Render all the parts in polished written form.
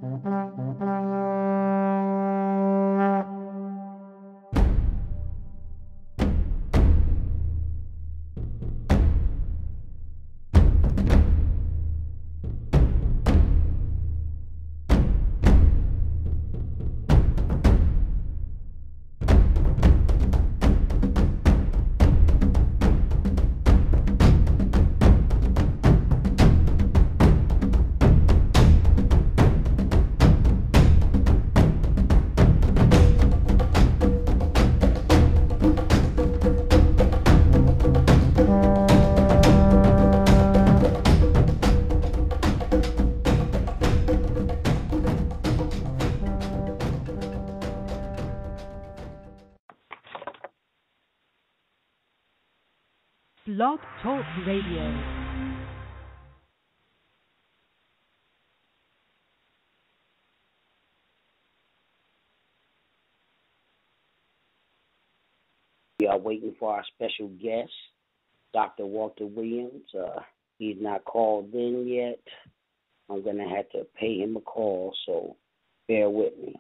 Blog Talk Radio. We are waiting for our special guest, Dr. Walter Williams. He's not called in yet. I'm going to have to pay him a call, so bear with me.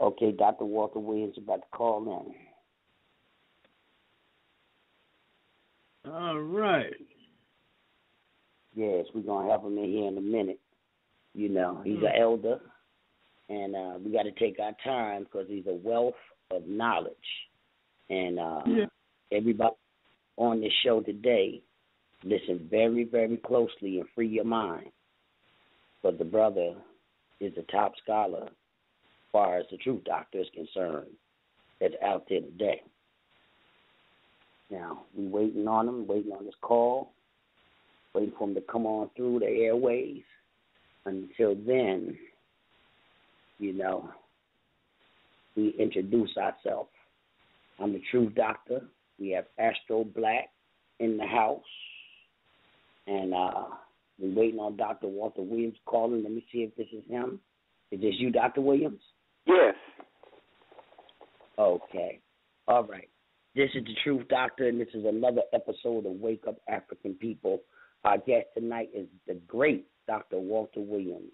Okay, Dr. Walter Williams is about to call in. All right. Yes, we're going to have him in here in a minute. You know, he's an elder, and we got to take our time because he's a wealth of knowledge. And everybody on this show today, listen very, very closely and free your mind. But the brother is a top scholar as far as the truth doctor is concerned that's out there today. Now, we waiting on him, waiting on his call, waiting for him to come on through the airways. Until then, you know, we introduce ourselves. I'm the truth doctor. We have Astro Black in the house. And we're waiting on Dr. Walter Williams calling. Let me see if this is him. Is this you, Dr. Williams? Yes. Okay. All right. This is the Truth Doctor, and this is another episode of Wake Up African People. Our guest tonight is the great Dr. Walter Williams.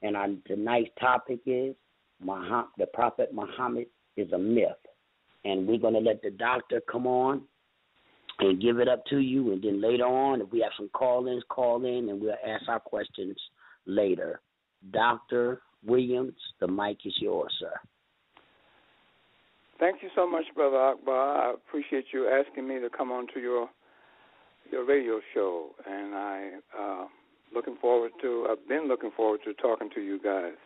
And tonight's topic is the Prophet Mohammed is a myth. And we're going to let the doctor come on and give it up to you. And then later on, if we have some call-ins, call in, and we'll ask our questions later. Dr. Williams, the mic is yours, sir. Thank you so much, Brother Akbar. I appreciate you asking me to come on to your radio show, and I've been looking forward to talking to you guys.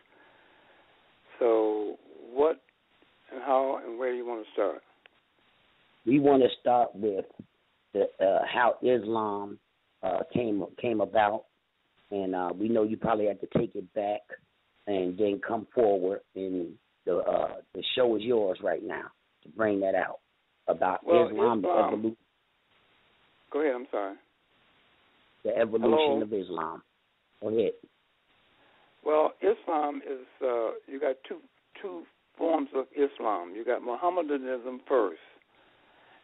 So what and how and where do you want to start? We want to start with how Islam came about, and we know you probably have to take it back and then come forward, and the show is yours right now to bring that out about Islam, the evolution. Go ahead, I'm sorry. The evolution of Islam. Go ahead. Well, Islam is, you got two forms of Islam. You got Mohammedanism first,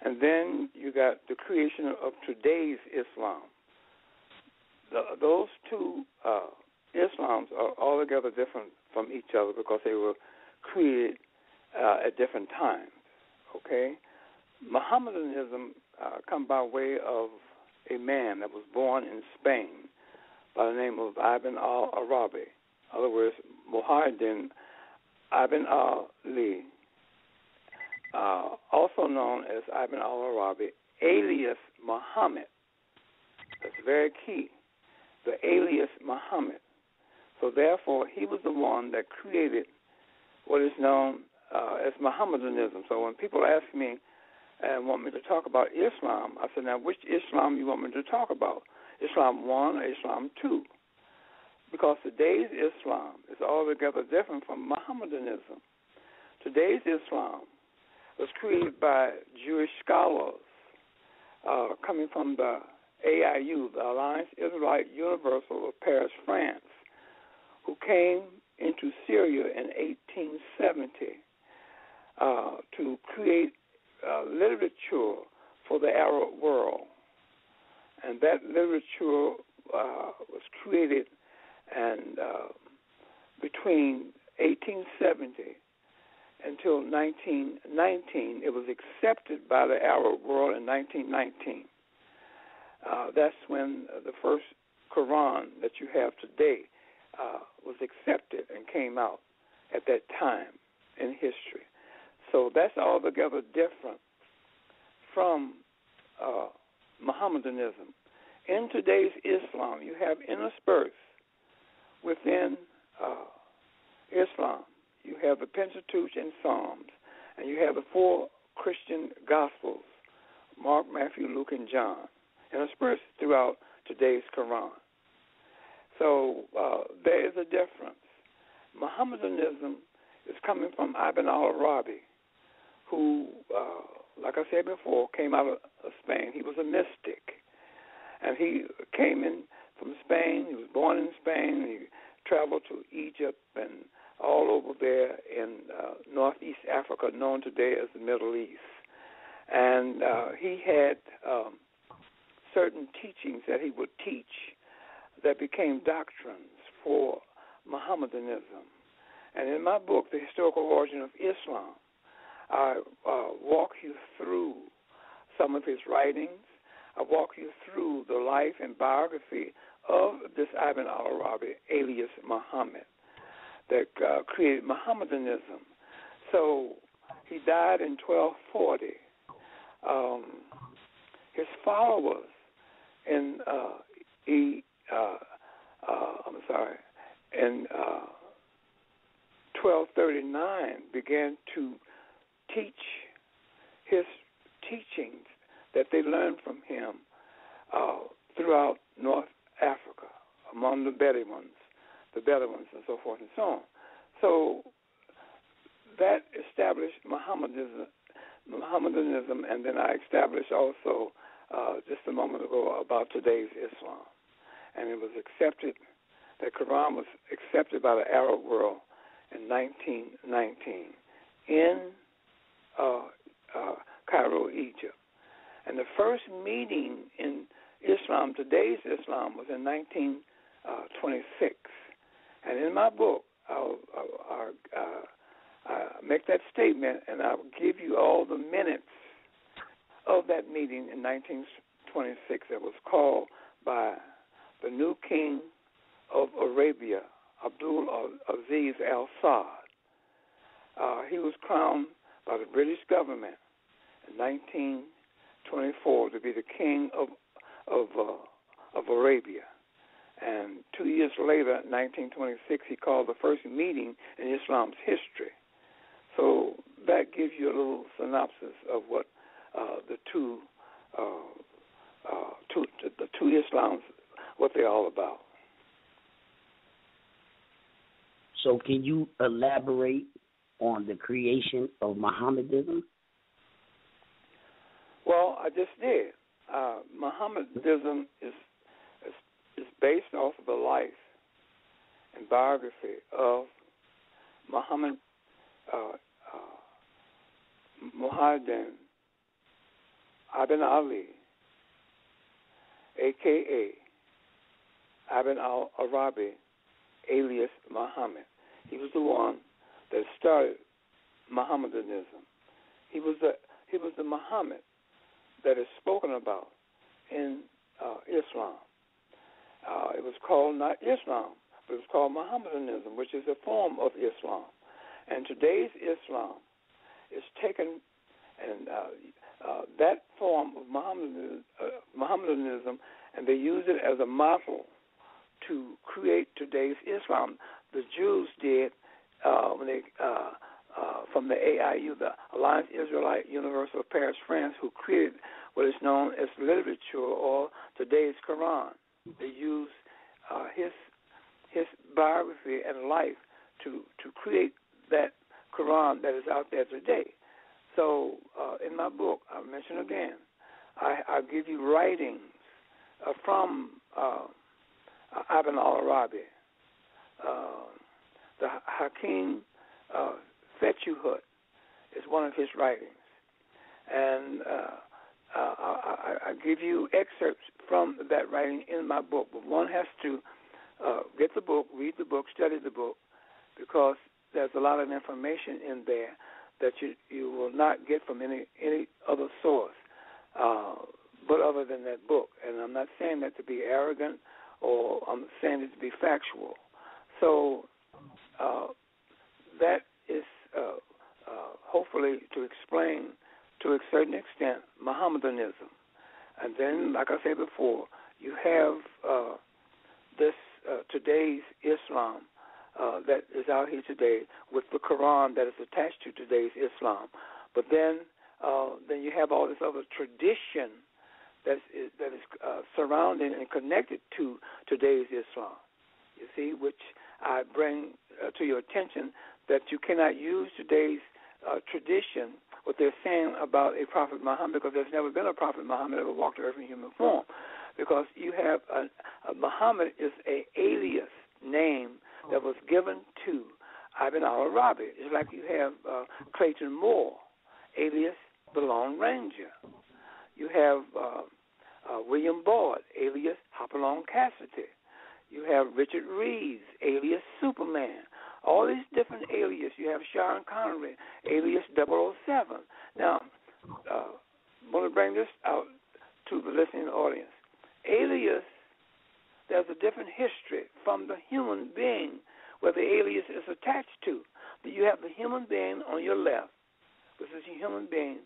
and then you got the creation of today's Islam. Those two Islams are altogether different from each other because they were created at different times, okay? Mohammedanism come by way of a man that was born in Spain by the name of Ibn al-Arabi. In other words, Muhammad Ibn Ali, also known as Ibn al-Arabi, alias Muhammad. That's very key, the alias Muhammad. So therefore, he was the one that created what is known as Mohammedanism. So when people ask me and want me to talk about Islam, I said, now, which Islam you want me to talk about? Islam 1 or Islam 2? Because today's Islam is altogether different from Mohammedanism. Today's Islam was created by Jewish scholars coming from the AIU, the Alliance Israelite Universal of Paris, France, who came into Syria in 1870 to create literature for the Arab world. And that literature was created and between 1870 until 1919. It was accepted by the Arab world in 1919. That's when the first Quran that you have today was accepted and came out at that time in history. So that's altogether different from Mohammedanism. In today's Islam, you have interspersed within Islam, you have the Pentateuch and Psalms, and you have the 4 Christian Gospels, Mark, Matthew, Luke, and John, interspersed throughout today's Quran. So there is a difference. Mohammedanism is coming from Ibn al-Arabi, who, like I said before, came out of Spain. He was a mystic. And he came in from Spain. He was born in Spain. He traveled to Egypt and all over there in northeast Africa, known today as the Middle East. And he had certain teachings that he would teach that became doctrines for Mohammedanism. And in my book, The Historical Origin of Islam, I walk you through some of his writings. I walk you through the life and biography of this Ibn al-Arabi, alias Muhammad, that created Mohammedanism. So he died in 1240. His followers in in 1239 began to teach his teachings that they learned from him throughout North Africa, among the Bedouins, and so forth and so on. So that established Mohammedanism, and then I established also just a moment ago about today's Islam. And it was accepted, the Quran was accepted by the Arab world in 1919 in Cairo, Egypt. And the first meeting in Islam, today's Islam, was in 1926. And in my book, I'll make that statement, and I'll give you all the minutes of that meeting in 1926 that was called by the new king of Arabia, Abdul Aziz al-Saud. He was crowned by the British government in 1924 to be the king of Arabia. And 2 years later, 1926, he called the first meeting in Islam's history. So that gives you a little synopsis of what the two Islams, what they're all about. So can you elaborate on the creation of Mohammedanism? Well, I just did. Mohammedanism is based off of the life and biography of Muhammad Muhammad Ibn Ali, a.k.a. Ibn al-Arabi, alias Muhammad. He was the one that started Mohammedanism. He was the Muhammad that is spoken about in Islam. It was called called not Islam, but it's called Mohammedanism, which is a form of Islam. And today's Islam is taken, and that form of Mohammedanism, and they use it as a model to create today's Islam. The Jews did when they, from the AIU, the Alliance Israelite Universal of Paris, France, who created what is known as literature or today's Quran. They use his biography and life to create that Quran that is out there today. So in my book, I'll mention again, I give you writings from Ibn al-Arabi, the Hakim Fethuhut is one of his writings, and I give you excerpts from that writing in my book. But one has to get the book, read the book, study the book, because there's a lot of information in there that you will not get from any other source, but other than that book. And I'm not saying that to be arrogant, or I'm saying it to be factual. So that is hopefully to explain to a certain extent Mohammedanism. And then, like I said before, you have this today's Islam that is out here today with the Quran that is attached to today's Islam. But then you have all this other tradition that is surrounding and connected to today's Islam, you see, which I bring to your attention, that you cannot use today's tradition, what they're saying about a Prophet Muhammad, because there's never been a Prophet Muhammad that ever walked the earth in human form. Because you have Muhammad is an alias name that was given to Ibn al-Arabi. It's like you have Clayton Moore, alias the Lone Ranger. You have William Boyd, alias Hopalong Cassidy. You have Richard Reeves, alias Superman. All these different aliases. You have Sean Connery, alias 007. Now, I want to bring this out to the listening audience. Alias, there's a different history from the human being where the alias is attached to. You have the human being on your left. This is a human being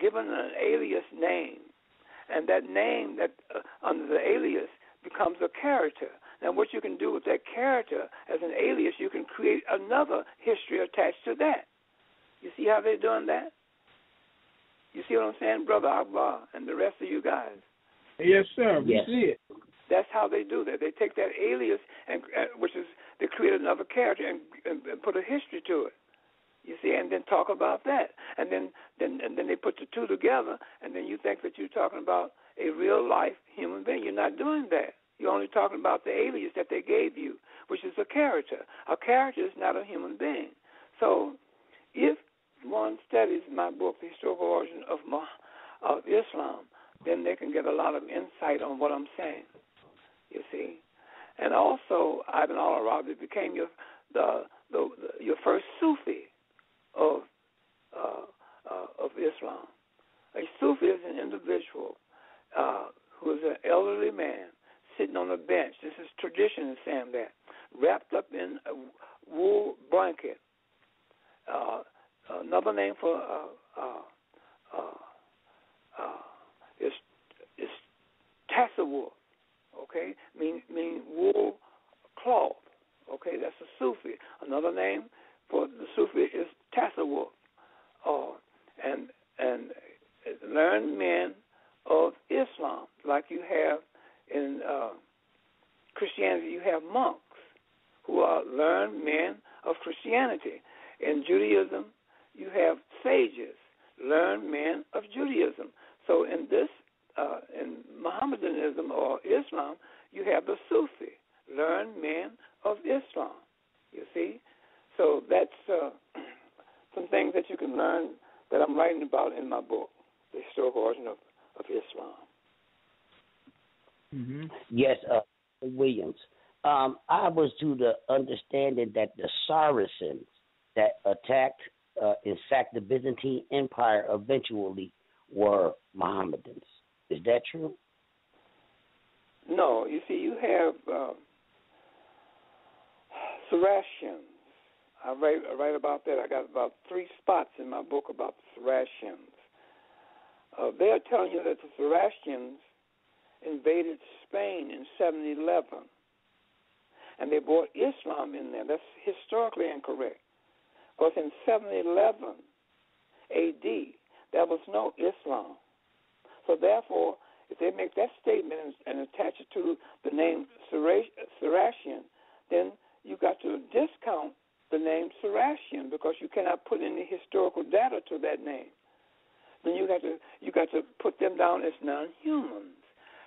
given an alias name, and that name that under the alias becomes a character. Now, what you can do with that character as an alias, you can create another history attached to that. You see how they're doing that? You see what I'm saying, Brother Akbar and the rest of you guys? Yes, sir. We see it. That's how they do that. They take that alias, and which is they create another character and put a history to it. You see, and then talk about that, and then they put the two together, and then you think that you're talking about a real life human being. You're not doing that. You're only talking about the alias that they gave you, which is a character. A character is not a human being. So, if one studies my book, The Historical Origin of Islam, then they can get a lot of insight on what I'm saying. You see, and also Ibn al-Arabi became your first Sufi of Islam. A Sufi is an individual who is an elderly man sitting on a bench. This is tradition in saying that, wrapped up in a wool blanket. Another name for is tasawwuf. Okay, mean wool cloth. Okay, that's a Sufi. Another name for the Sufi is tasawwuf. And learned men of Islam, like you have in Christianity. You have monks who are learned men of Christianity. In Judaism, you have sages, learned men of Judaism. So in this, in Mohammedanism or Islam, you have the Sufi, learned men of Islam. You see? So that's some things that you can learn that I'm writing about in my book, The Historical Origin of Islam. Mm-hmm. Yes, Williams. I was to the understanding that the Saracens that attacked, in fact, the Byzantine Empire eventually were Mohammedans. Is that true? No. You see, you have Saracens. I write about that. I got about 3 spots in my book about the Saracens. They are telling you that the Saracens invaded Spain in 711, and they brought Islam in there. That's historically incorrect, because in 711 A.D., there was no Islam. So therefore, if they make that statement and attach it to the name Saracen, then you got to discount the name Saracen, because you cannot put any historical data to that name. Then you got to put them down as non-humans,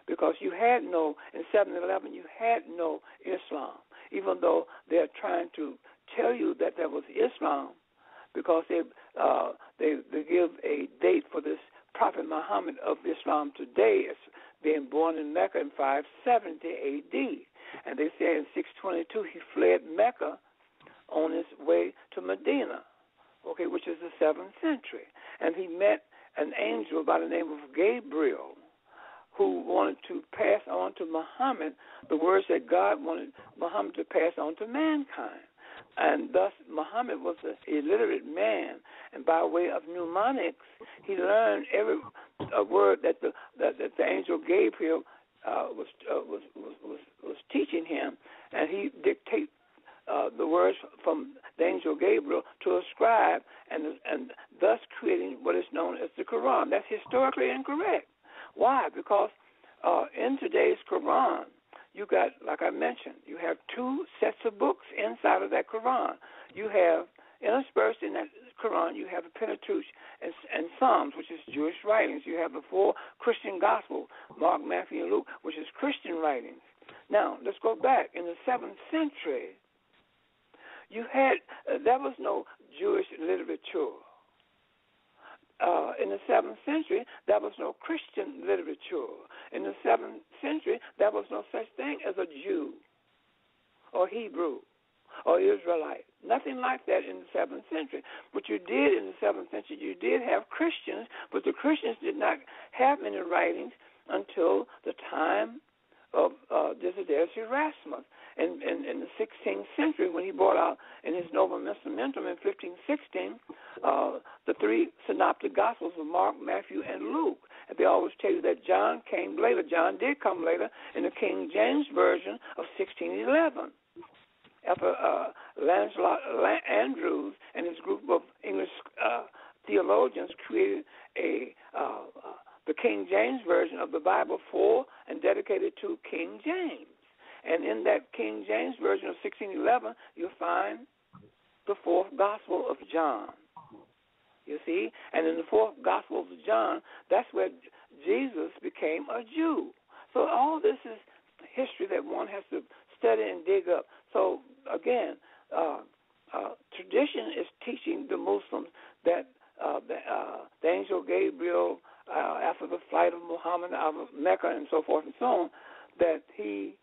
because you had no, in 711 you had no Islam, even though they're trying to tell you that there was Islam, because they give a date for this Prophet Muhammad of Islam today as being born in Mecca in 570 A.D. And they say in 622 he fled Mecca on his way to Medina, which is the 7th century. And he met an angel by the name of Gabriel, who wanted to pass on to Muhammad the words that God wanted Muhammad to pass on to mankind. And thus Muhammad was an illiterate man, and by way of mnemonics, he learned every word that the angel Gabriel was teaching him, and he dictated the words from the angel Gabriel to a scribe, and thus creating what is known as the Quran. That's historically incorrect. Why? Because in today's Quran, you got, like I mentioned, you have 2 sets of books inside of that Quran. You have, interspersed in that Quran, you have the Pentateuch and Psalms, which is Jewish writings. You have the 4 Christian Gospels, Mark, Matthew, and Luke, which is Christian writings. Now, let's go back. In the 7th century, you had, there was no Jewish literature. In the 7th century, there was no Christian literature. In the 7th century, there was no such thing as a Jew or Hebrew or Israelite. Nothing like that in the 7th century. What you did in the 7th century, you did have Christians, but the Christians did not have many writings until the time of Desiderius Erasmus. In the 16th century, when he brought out in his Novum Instrumentum in 1516 the 3 synoptic Gospels of Mark, Matthew, and Luke. And they always tell you that John came later. John did come later in the King James Version of 1611. After Lancelot Andrews and his group of English theologians created the King James Version of the Bible for and dedicated to King James. And in that King James Version of 1611, you'll find the 4th Gospel of John. You see? And in the 4th Gospel of John, that's where Jesus became a Jew. So all this is history that one has to study and dig up. So, again, tradition is teaching the Muslims that the angel Gabriel, after the flight of Muhammad out of Mecca and so forth and so on, that he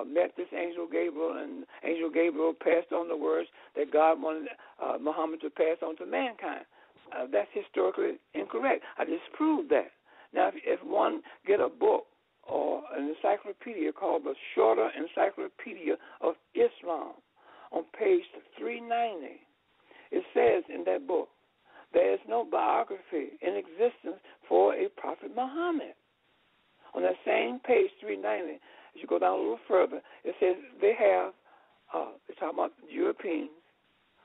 met this angel Gabriel, and angel Gabriel passed on the words that God wanted Muhammad to pass on to mankind. That's historically incorrect. I disproved that. Now, if one get a book or an encyclopedia called the Shorter Encyclopedia of Islam on page 390, it says in that book, there is no biography in existence for a Prophet Muhammad. On that same page 390, as you go down a little further, it says they have, they're talking about Europeans,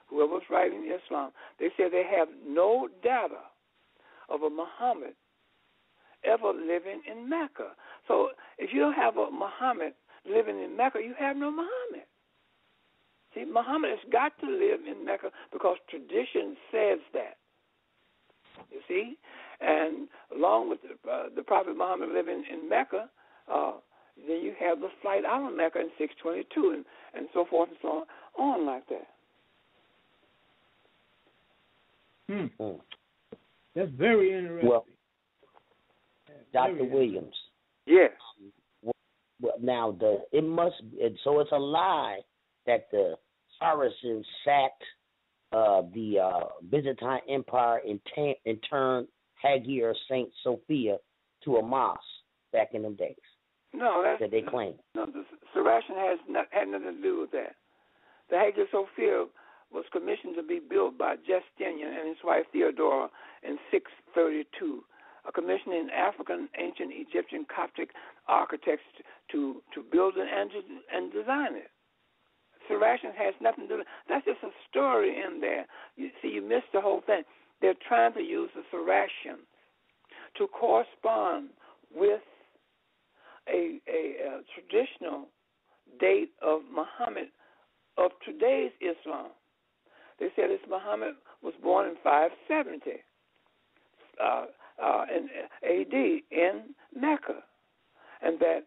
whoever was writing Islam, they say they have no data of a Muhammad ever living in Mecca. So if you don't have a Muhammad living in Mecca, you have no Muhammad. See, Muhammad has got to live in Mecca because tradition says that. You see? And along with the Prophet Muhammad living in Mecca, then you have the flight out of Mecca in 622 and so forth and so on like that. That's very interesting. Well, Dr. Williams. Yes. Well, now so it's a lie that the Saracens sacked the Byzantine Empire and turned Hagia St. Sophia to a mosque back in them days. No, that they claim. No, the Saracen had nothing to do with that. the Hagia Sophia was commissioned to be built by Justinian and his wife Theodora in 632, a commission in African, ancient Egyptian, Coptic architects to build it and design it. Saracens has nothing to do. That's just a story in there. You see, you missed the whole thing. They're trying to use the Saracens to correspond with a traditional date of Muhammad, of today's Islam. They said this Muhammad was born in 570 in A.D. in Mecca, and that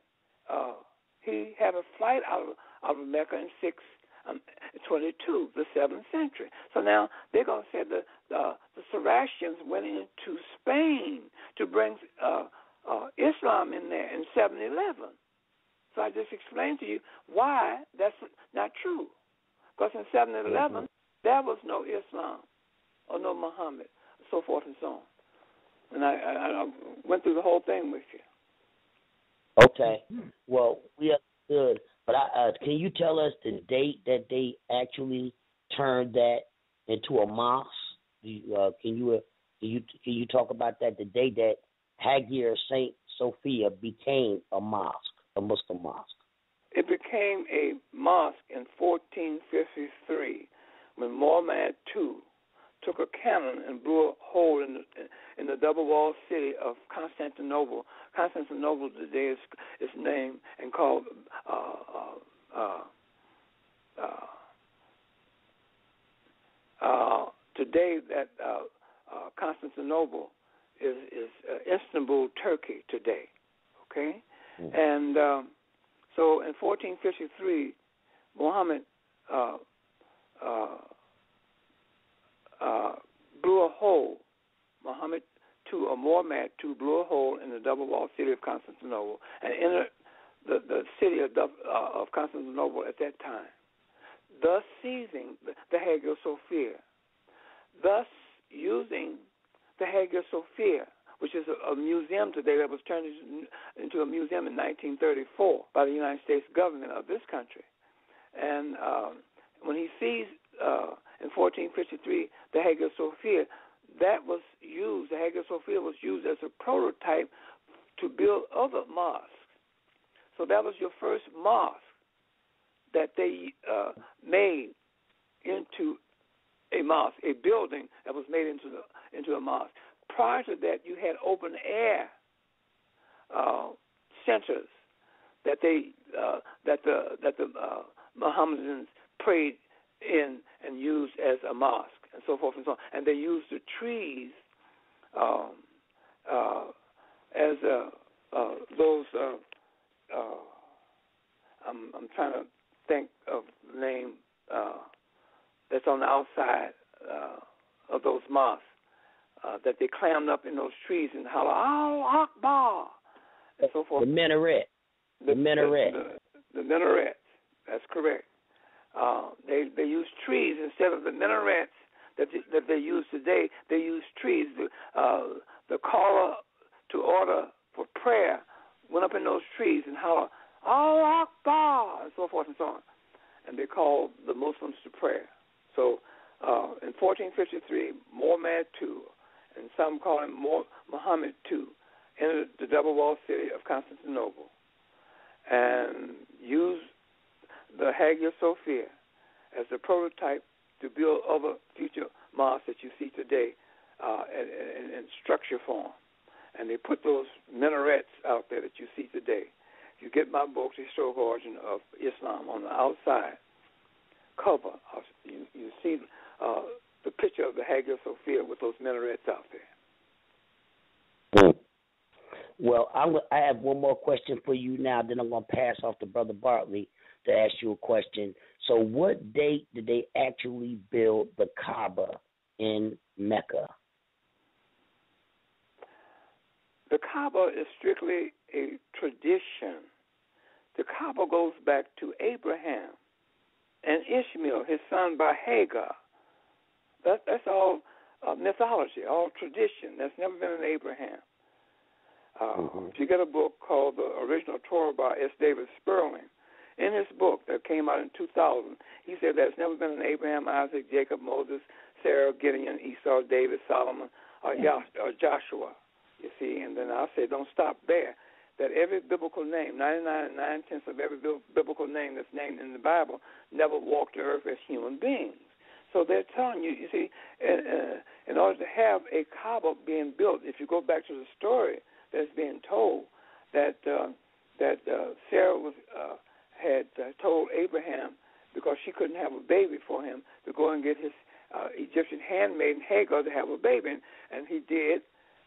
he had a flight out of Mecca in 622, the 7th century. So now they're going to say the Saracens went into Spain to bring Islam in there in 711. So I just explained to you why that's not true. Because in 711, there was no Islam or no Muhammad, so forth and so on. And I went through the whole thing with you. Okay. Well, we understood. But can you tell us the date that they actually turned that into a mosque? Can you talk about that? The day that Hagia Saint Sophia became a mosque, a Muslim mosque. It became a mosque in 1453 when Mohammed II took a cannon and blew a hole in the double-walled city of Constantinople. Constantinople today is named and called today that Constantinople is Istanbul, Turkey today. Okay, and so in 1453, Muhammad blew a hole. Muhammad II, or Mohammed II, blew a hole in the double-walled city of Constantinople and entered the city of Constantinople at that time, thus seizing the Hagia Sophia, thus using the Hagia Sophia, which is a museum today that was turned into a museum in 1934 by the United States government of this country. And when he seized in 1453 the Hagia Sophia, that was used, the Hagia Sophia was used as a prototype to build other mosques. So that was your first mosque that they made into a mosque, a building that was made into a mosque. Prior to that, you had open air centers that the Mohammedans prayed in and used as a mosque, and so forth and so on. And they used the trees as those. I'm trying to think of the name that's on the outside of those mosques that they clammed up in those trees and holler, "Allahu Akbar," and so forth. The minaret. The minaret. The minarets. That's correct. They use trees instead of the minarets that they use today. They use trees. The caller to order for prayer went up in those trees and hollered, "Allahu Akbar," and so forth and so on. And they called the Muslims to prayer. So in 1453, Mohammed II, and some call him Muhammad II, entered the double-walled city of Constantinople and used the Hagia Sophia as a prototype to build other future mosques that you see today in structure form. And they put those minarets out there that you see today. If you get my book, The Historical Origin of Islam, on the outside cover, you see the picture of the Hagia Sophia with those minarets out there. Well, I have one more question for you now, then I'm going to pass off to Brother Bartley to ask you a question. So what date did they actually build the Kaaba in Mecca? The Kaaba is strictly a tradition. The Kaaba goes back to Abraham and Ishmael, his son by Hagar. That's all mythology, all tradition. That's never been in Abraham. If you get a book called The Original Torah by S. David Sperling, In his book that came out in 2000, he said there's never been an Abraham, Isaac, Jacob, Moses, Sarah, Gideon, Esau, David, Solomon, or Joshua. You see, and then I said, don't stop there. That every biblical name, 99 and 9/10 of every biblical name that's named in the Bible, never walked the earth as human beings. So they're telling you, you see, in order to have a Kaaba being built, if you go back to the story that's being told, that Sarah had told Abraham, because she couldn't have a baby for him, to go and get his Egyptian handmaiden Hagar to have a baby, and he did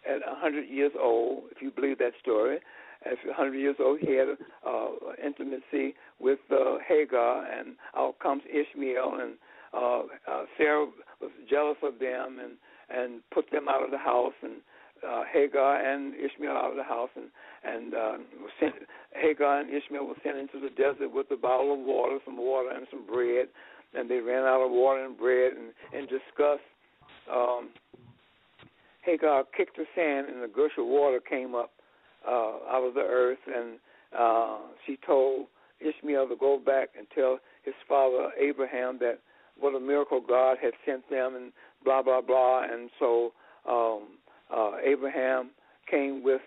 at 100 years old, if you believe that story. At 100 years old, he had intimacy with Hagar, and out comes Ishmael, and Sarah was jealous of them and put them out of the house, and Hagar and Ishmael out of the house, and Hagar and Ishmael were sent into the desert with a bottle of water, some water and some bread, and they ran out of water and bread, and in disgust, Hagar kicked the sand, and a gush of water came up out of the earth, and she told Ishmael to go back and tell his father Abraham that what a miracle God had sent them, and blah, blah, blah. And so Abraham came with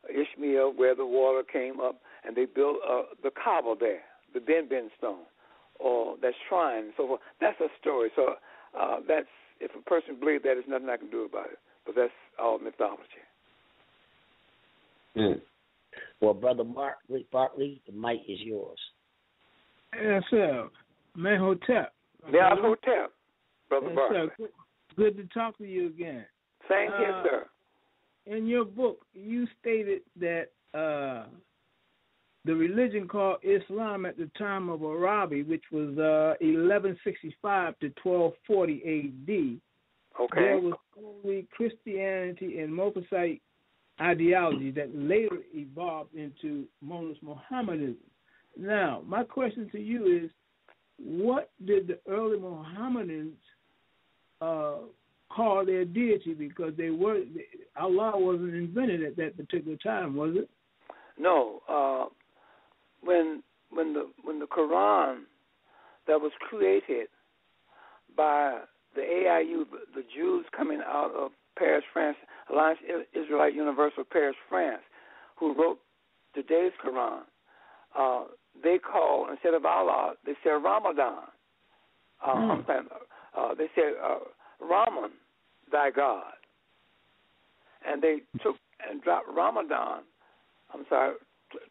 Ishmael where the water came up, and they built the Kaaba there, the Ben stone, or that shrine, and so forth. That's a story. So that's, if a person believes that, there's nothing I can do about it. But that's all mythology. Well, Brother Bartley, the mic is yours. Yes, sir. Mahotep. Yeah, Hotep, Brother Bartley. Sir. Good to talk to you again. Same here, sir. In your book, you stated that the religion called Islam at the time of Arabi, which was 1165 to 1240 A.D., there was only Christianity and Moabite ideology that later evolved into Mohammedanism. Now, my question to you is, what did the early Mohammedans call their deity? Because Allah wasn't invented at that particular time, was it? No. When the Quran that was created by the AIU, the Jews coming out of Paris, France, Alliance Israelite Universal Paris, France, who wrote today's Quran, they call, instead of Allah, they said Ramadan. They said Raman, thy God. And they took and dropped Ramadan.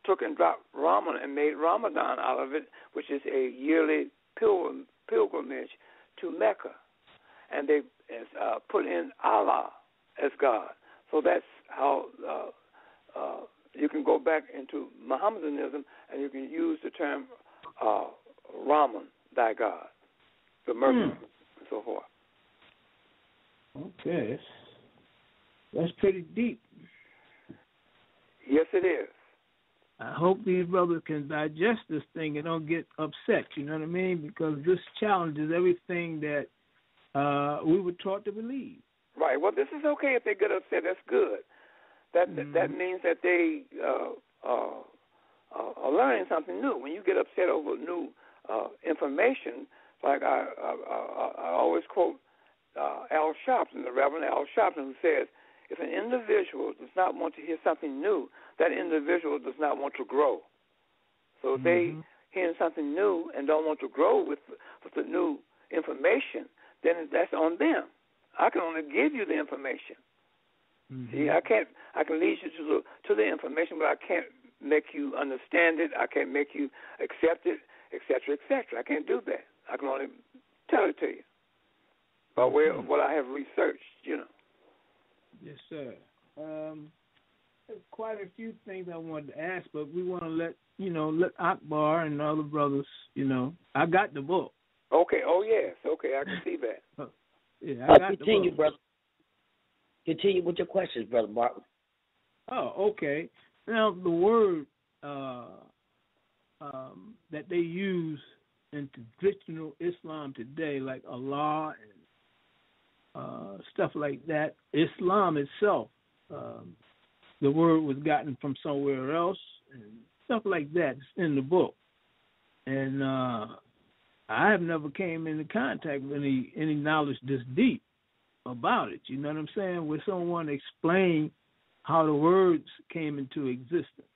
Took and dropped Raman and made Ramadan out of it, which is a yearly pilgrimage to Mecca. And they put in Allah as God. So that's how you can go back into Mohammedanism, and you can use the term Raman, thy God, the mercy, and so forth. Okay. That's pretty deep. Yes, it is. I hope these brothers can digest this thing and don't get upset, you know what I mean? Because this challenges everything that we were taught to believe. Right. Well, this is okay if they get upset. That's good. That means that they are learning something new. When you get upset over new information, like I always quote Al Sharpton, the Reverend Al Sharpton, who says, if an individual does not want to hear something new, that individual does not want to grow. So if they hearing something new and don't want to grow with the new information, then that's on them. I can only give you the information. See, I can lead you to the information, but I can't make you understand it. I can't make you accept it, et cetera, et cetera. I can't do that. I can only tell it to you by way of what I have researched, you know. Yes, sir. There's quite a few things I wanted to ask, but we want to let Akbar and the other brothers, I got the book. Okay. Oh, yes. Okay, I can see that. Yeah, I got continue, the book. brother. Continue with your questions, Brother Bartley. Oh, okay. Now, the word that they use in traditional Islam today, like Allah and stuff like that, Islam itself, the word was gotten from somewhere else and stuff like that. It's in the book. And I have never came into contact with any knowledge this deep about it. You know what I'm saying? Where someone explained how the words came into existence.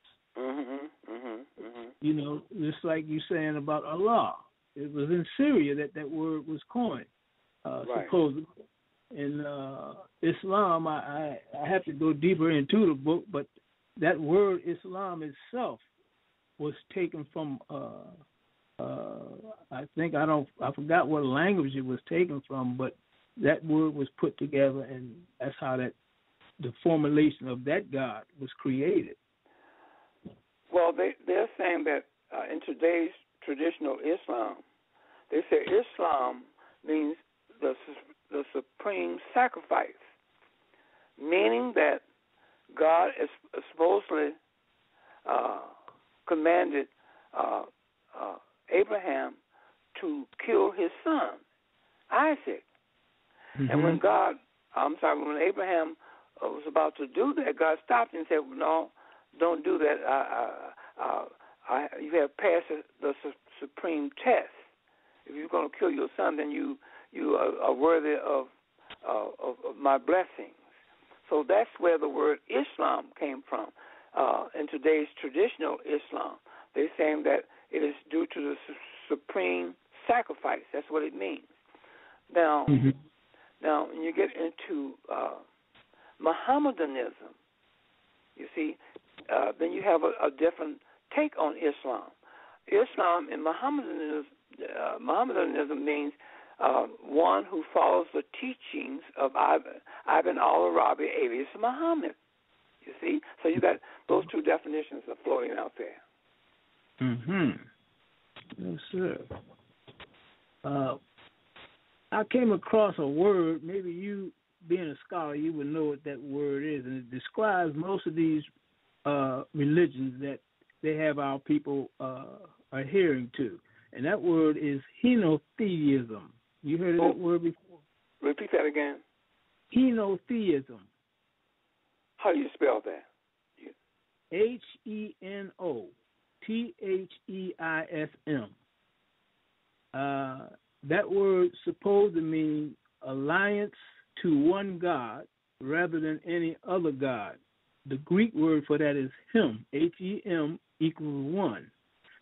You know, just like you saying about Allah. It was in Syria that word was coined, supposedly. In Islam, I have to go deeper into the book, but that word Islam itself was taken from I forgot what language it was taken from, but that word was put together, and that's how the formulation of that God was created. Well, they're saying that in today's traditional Islam, they say Islam means the supreme sacrifice, meaning that God is supposedly commanded Abraham to kill his son, Isaac. And when when Abraham was about to do that, God stopped and said, "No, don't do that. You have passed the supreme test. If you're going to kill your son, then you are worthy of my blessings." So that's where the word Islam came from. In today's traditional Islam, they're saying that it is due to the supreme sacrifice. That's what it means. Now, when you get into Mohammedanism, you see, then you have a different take on Islam. Islam and Mohammedanism means one who follows the teachings of Ibn al-Arabi, alias Muhammad. You see? So you got those two definitions are floating out there. Yes, sir. I came across a word, maybe you, being a scholar, you would know what that word is, and it describes most of these religions that they have our people adhering to. And that word is henotheism. You heard of that word before? Repeat that again. Henotheism. How do you spell that? Henotheism. That word supposed to mean alliance to one God rather than any other God. The Greek word for that is Hem, Hem, equals one.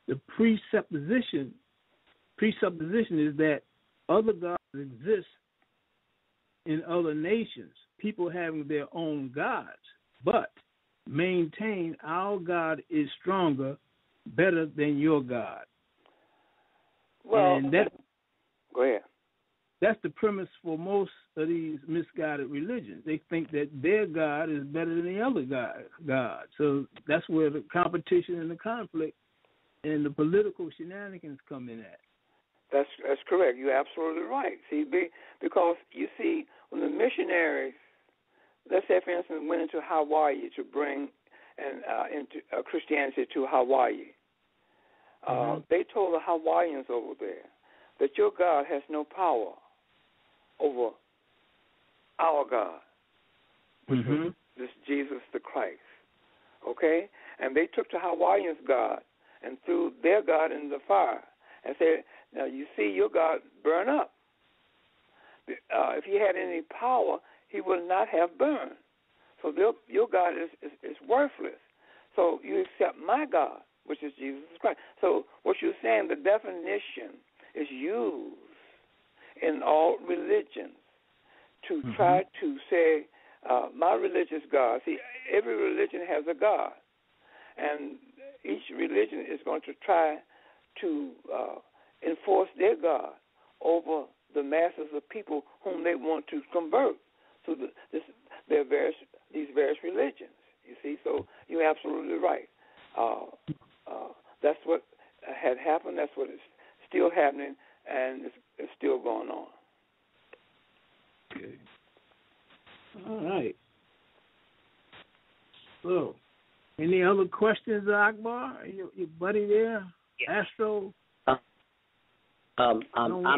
The presupposition is that other gods exist in other nations, people having their own gods, but maintain our God is stronger, better than your God. Well, and go ahead. That's the premise for most of these misguided religions. They think that their God is better than the other God. So that's where the competition and the conflict and the political shenanigans come in at. That's correct. You're absolutely right. See, because you see, when the missionaries, let's say, for instance, went into Hawaii to bring into Christianity to Hawaii, they told the Hawaiians over there that your God has no power over our God, which was this Jesus the Christ. Okay? And they took the Hawaiians' God and threw their God in the fire and said, now you see your God burn up. If he had any power, he would not have burned. So your God is worthless. So you accept my God, which is Jesus Christ. So what you're saying, the definition is used in all religions to try to say, my religious God. See, every religion has a God. And each religion is going to try to enforce their God over the masses of people whom they want to convert to these various religions. You see, so you're absolutely right. That's what had happened. That's what is still happening, and it's still going on. Okay. All right. So, any other questions, Akbar? Your buddy there, Astro? I'm going to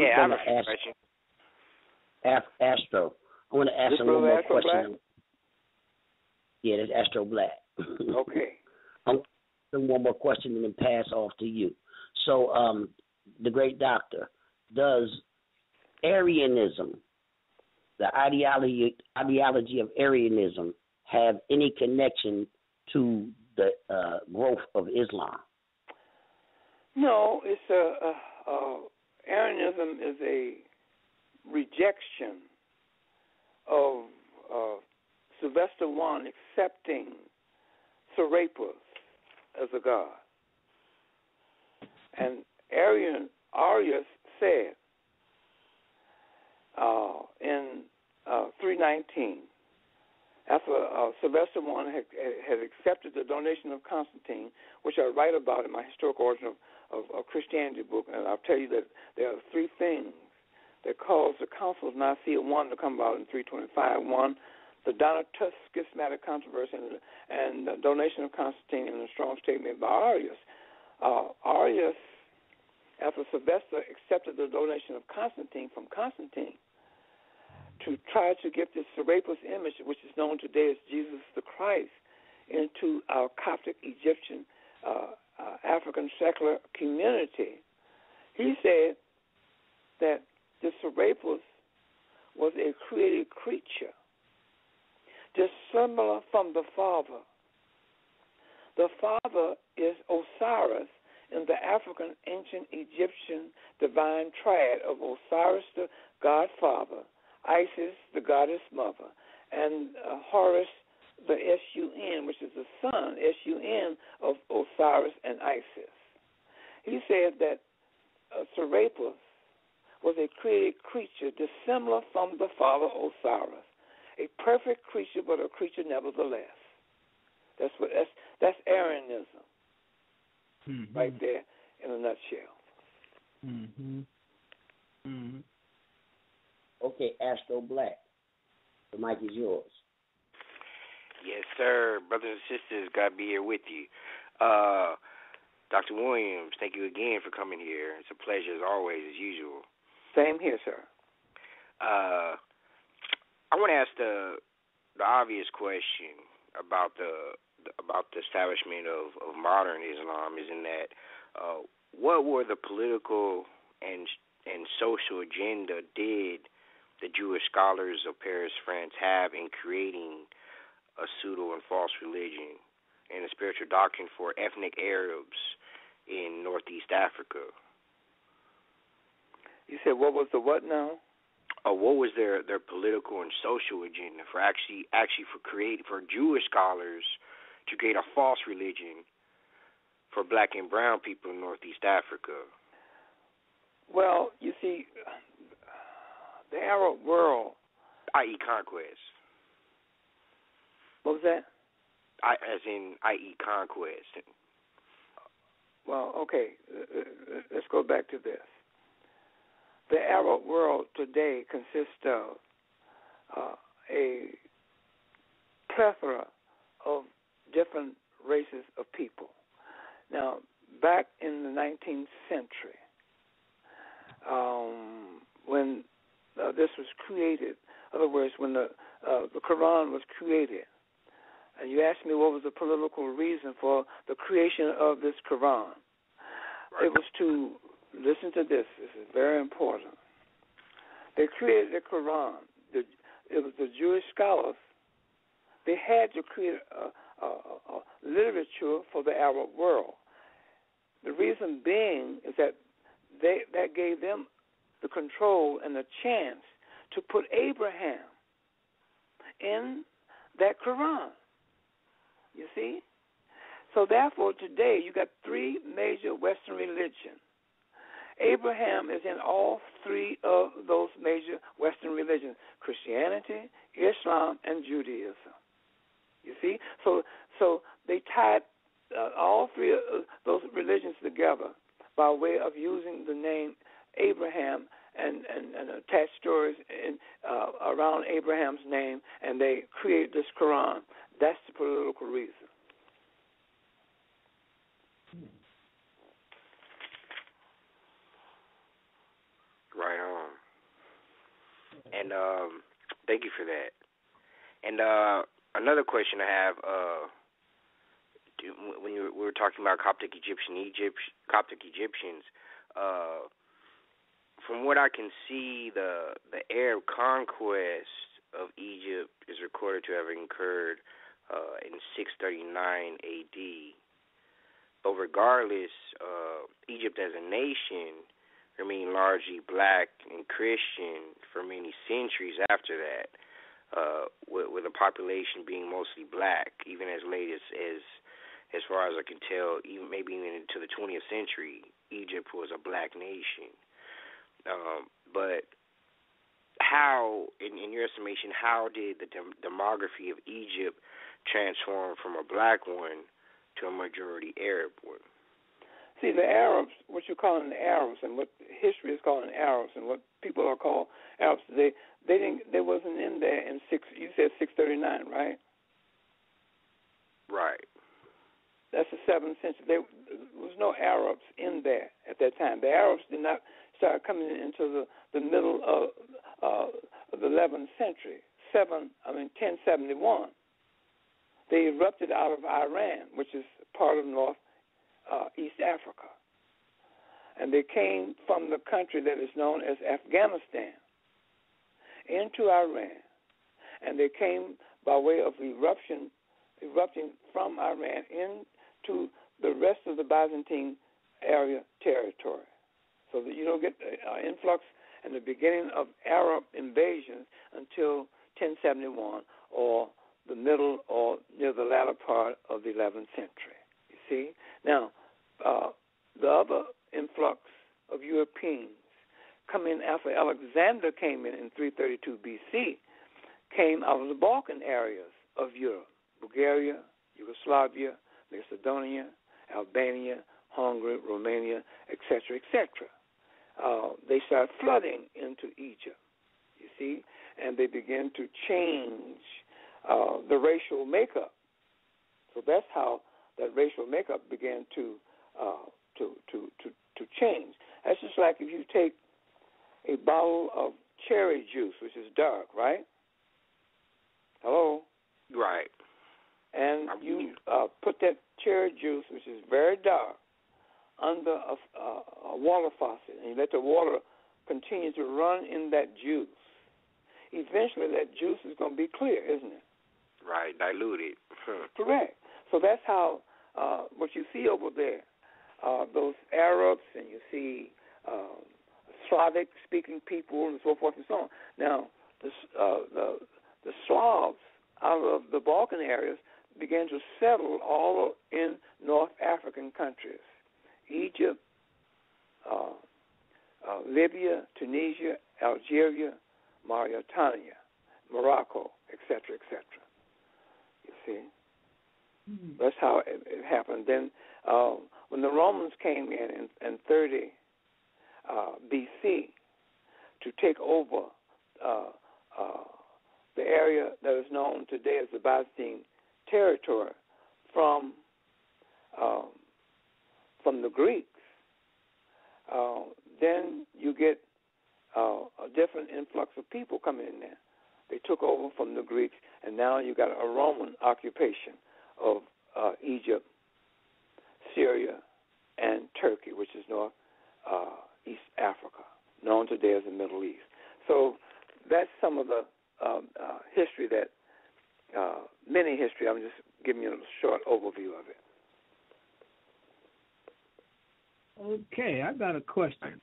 ask Astro. I want to ask him one more question. Black? Yeah, that's Astro Black. Okay. I'm going to ask him one more question and then pass off to you. So, the great doctor, does Arianism, the ideology of Arianism, have any connection to the growth of Islam? No, it's Arianism is a rejection of Sylvester I accepting Serapis as a god. And Arius said in 319, after Sylvester I had accepted the donation of Constantine, which I write about in my Historical Origin of Christianity book, and I'll tell you that there are three things that caused the Council of Nicaea I to come about in 325. One, the Donatist schismatic controversy and the donation of Constantine, and a strong statement by Arius. Arius, after Sylvester accepted the donation of Constantine from Constantine, to try to get this Serapis image, which is known today as Jesus the Christ, into our Coptic, Egyptian, African secular community, he said that the Serapis was a created creature, dissimilar from the Father. The Father is Osiris in the African ancient Egyptian divine triad of Osiris, the God Father, Isis, the goddess mother, and Horus, the S-U-N, which is the son, S-U-N, of Osiris and Isis. He said that Serapis was a created creature dissimilar from the father Osiris, a perfect creature, but a creature nevertheless. That's Arianism, right there in a nutshell. Okay, Astro Black, the mic is yours. Yes, sir. Brothers and sisters, God be here with you. Dr. Williams, thank you again for coming here. It's a pleasure as always, as usual. Same here, sir. I want to ask the obvious question about the establishment of modern Islam, is in that what were the political and social agenda did the Jewish scholars of Paris, France have in creating a pseudo and false religion and a spiritual doctrine for ethnic Arabs in Northeast Africa? You said what was the what now? What was their political and social agenda for for Jewish scholars to create a false religion for black and brown people in Northeast Africa? Well, you see, the Arab world, i.e. conquest. What was that? As in, i.e. conquest. Well, okay, let's go back to this. The Arab world today consists of a plethora of different races of people. Now, back in the 19th century, when this was created, in other words, when the Quran was created, and you asked me what was the political reason for the creation of this Quran, right. It was to, listen to this, this is very important. They created the Quran. It was the Jewish scholars. They had to create a literature for the Arab world. The reason being is that that gave them the control and the chance to put Abraham in that Quran. You see? So therefore, today you got three major Western religions. Abraham is in all three of those major Western religions: Christianity, Islam, and Judaism. You see? So they tied all three of those religions together by way of using the name Abraham and attach stories around Abraham's name, and they created this Quran. That's the political reason. Right on. And thank you for that. And another question I have, when we were talking about Coptic Egyptians, from what I can see, the Arab conquest of Egypt is recorded to have occurred in 639 A.D. But regardless, Egypt as a nation remained largely black and Christian for many centuries after that, with the population being mostly black, even as late as far as I can tell, maybe even into the 20th century, Egypt was a black nation. But how, in your estimation, how did the demography of Egypt transform from a black one to a majority Arab one? See, the Arabs, what you're calling the Arabs, and what history is calling Arabs, and what people are called Arabs today, they wasn't in there in you said 639, right? Right. That's the 7th century. There was no Arabs in there at that time. The Arabs did not start coming into the middle of the 11th century, 1071. They erupted out of Iran, which is part of East Africa. And they came from the country that is known as Afghanistan into Iran. And they came by way of erupting from Iran into the rest of the Byzantine area territory. So that you don't get influx and the beginning of Arab invasions until 1071 or the middle or near the latter part of the 11th century. You see? Now, the other influx of Europeans coming after Alexander came in 332 BC came out of the Balkan areas of Europe, Bulgaria, Yugoslavia, Macedonia, Albania, Hungary, Romania, etc., etc. They started flooding into Egypt, you see, and they began to change the racial makeup. So that's how that racial makeup began to change. That's just like if you take a bottle of cherry juice, which is dark, right? Hello? Right. And you put that cherry juice, which is very dark, under a water faucet, and you let the water continue to run in that juice. Eventually, that juice is going to be clear, isn't it? Right, diluted. Correct. So that's how what you see over there, those Arabs, and you see Slavic-speaking people, and so forth and so on. Now, the Slavs out of the Balkan areas began to settle all in North African countries. Egypt, Libya, Tunisia, Algeria, Mauritania, Morocco, etc., etc. You see? Mm-hmm. That's how it happened. Then when the Romans came in 30 BC to take over the area that is known today as the Byzantine territory from the Greeks, then you get a different influx of people coming in there. They took over from the Greeks, and now you got a Roman occupation of Egypt, Syria, and Turkey, which is East Africa, known today as the Middle East. So that's some of the history that, mini history. I'm just giving you a short overview of it. Okay, I got a question.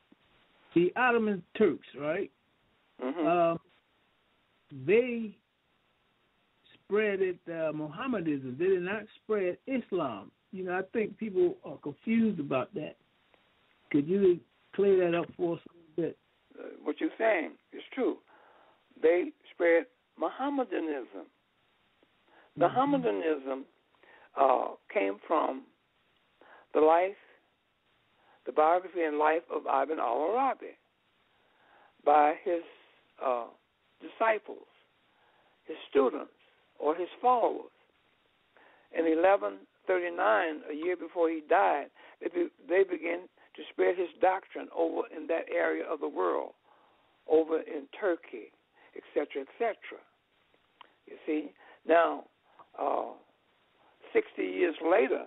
The Ottoman Turks, right? Mm-hmm. They spread Mohammedanism. They did not spread Islam. I think people are confused about that. Could you clear that up for us a little bit? What you're saying is true. They spread Mohammedanism. The Mohammedanism came from the biography and life of Ibn al-Arabi by his disciples, his students, or his followers. In 1139, a year before he died, they began to spread his doctrine over in that area of the world, over in Turkey, etc., etc. You see? Now, 60 years later,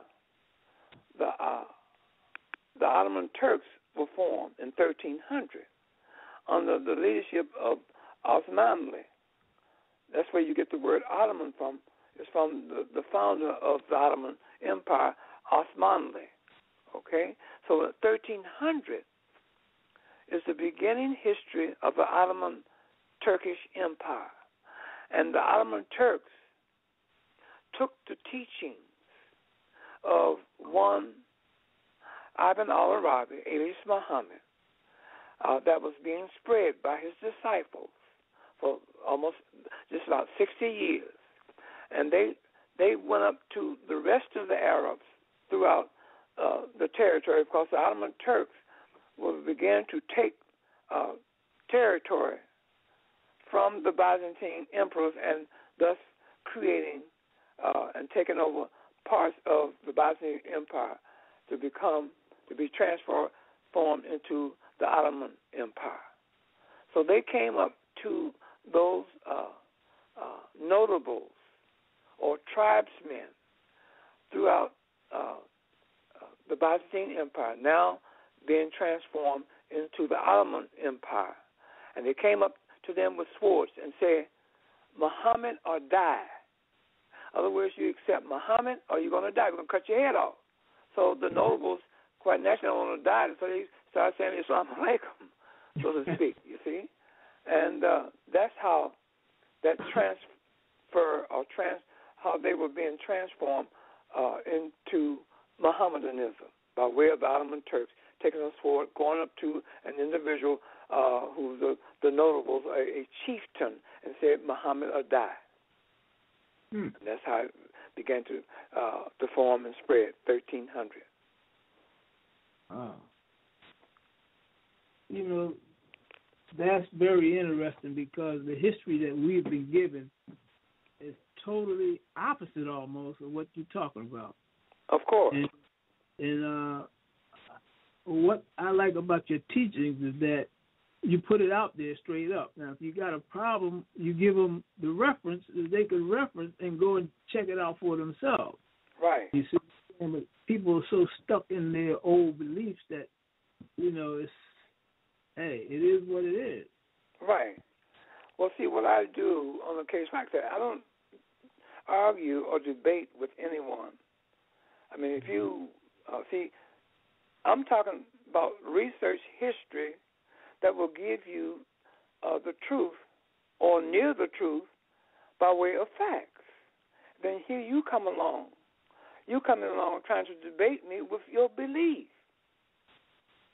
the Ottoman Turks were formed in 1300 under the leadership of Osmanli. That's where you get the word Ottoman from. It's from the founder of the Ottoman Empire, Osmanli. Okay? So 1300 is the beginning history of the Ottoman Turkish Empire. And the Ottoman Turks took the teachings of one Ibn al-Arabi, alias Mohammed, that was being spread by his disciples for almost just about 60 years. And they went up to the rest of the Arabs throughout the territory, because the Ottoman Turks began to take territory from the Byzantine emperors, and thus creating and taking over parts of the Byzantine Empire to be transformed into the Ottoman Empire. So they came up to those notables or tribesmen throughout the Byzantine Empire, now being transformed into the Ottoman Empire. And they came up to them with swords and said, Muhammad or die. In other words, you accept Muhammad or you're going to die. We're going to cut your head off. So the notables quite naturally don't want to die, so they started saying Assalamu alaikum, so to speak, you see. And that's how that transfer or how they were being transformed into Mohammedanism by way of the Ottoman Turks, taking a sword, going up to an individual who's the notables, a chieftain, and said, Muhammad or die. And that's how it began to form and spread, 1300. Oh. You know, that's very interesting, because the history that we've been given is totally opposite almost of what you're talking about. Of course. And what I like about your teachings is that you put it out there straight up. Now, if you got a problem, you give them the reference that they can reference and go and check it out for themselves. Right. You see, but people are so stuck in their old beliefs that, you know, it is what it is. Right. Well, see, what I do on a case like that, I don't argue or debate with anyone. I mean, if you see, I'm talking about research history that will give you the truth or near the truth by way of facts. Then here you come along. You coming along trying to debate me with your belief.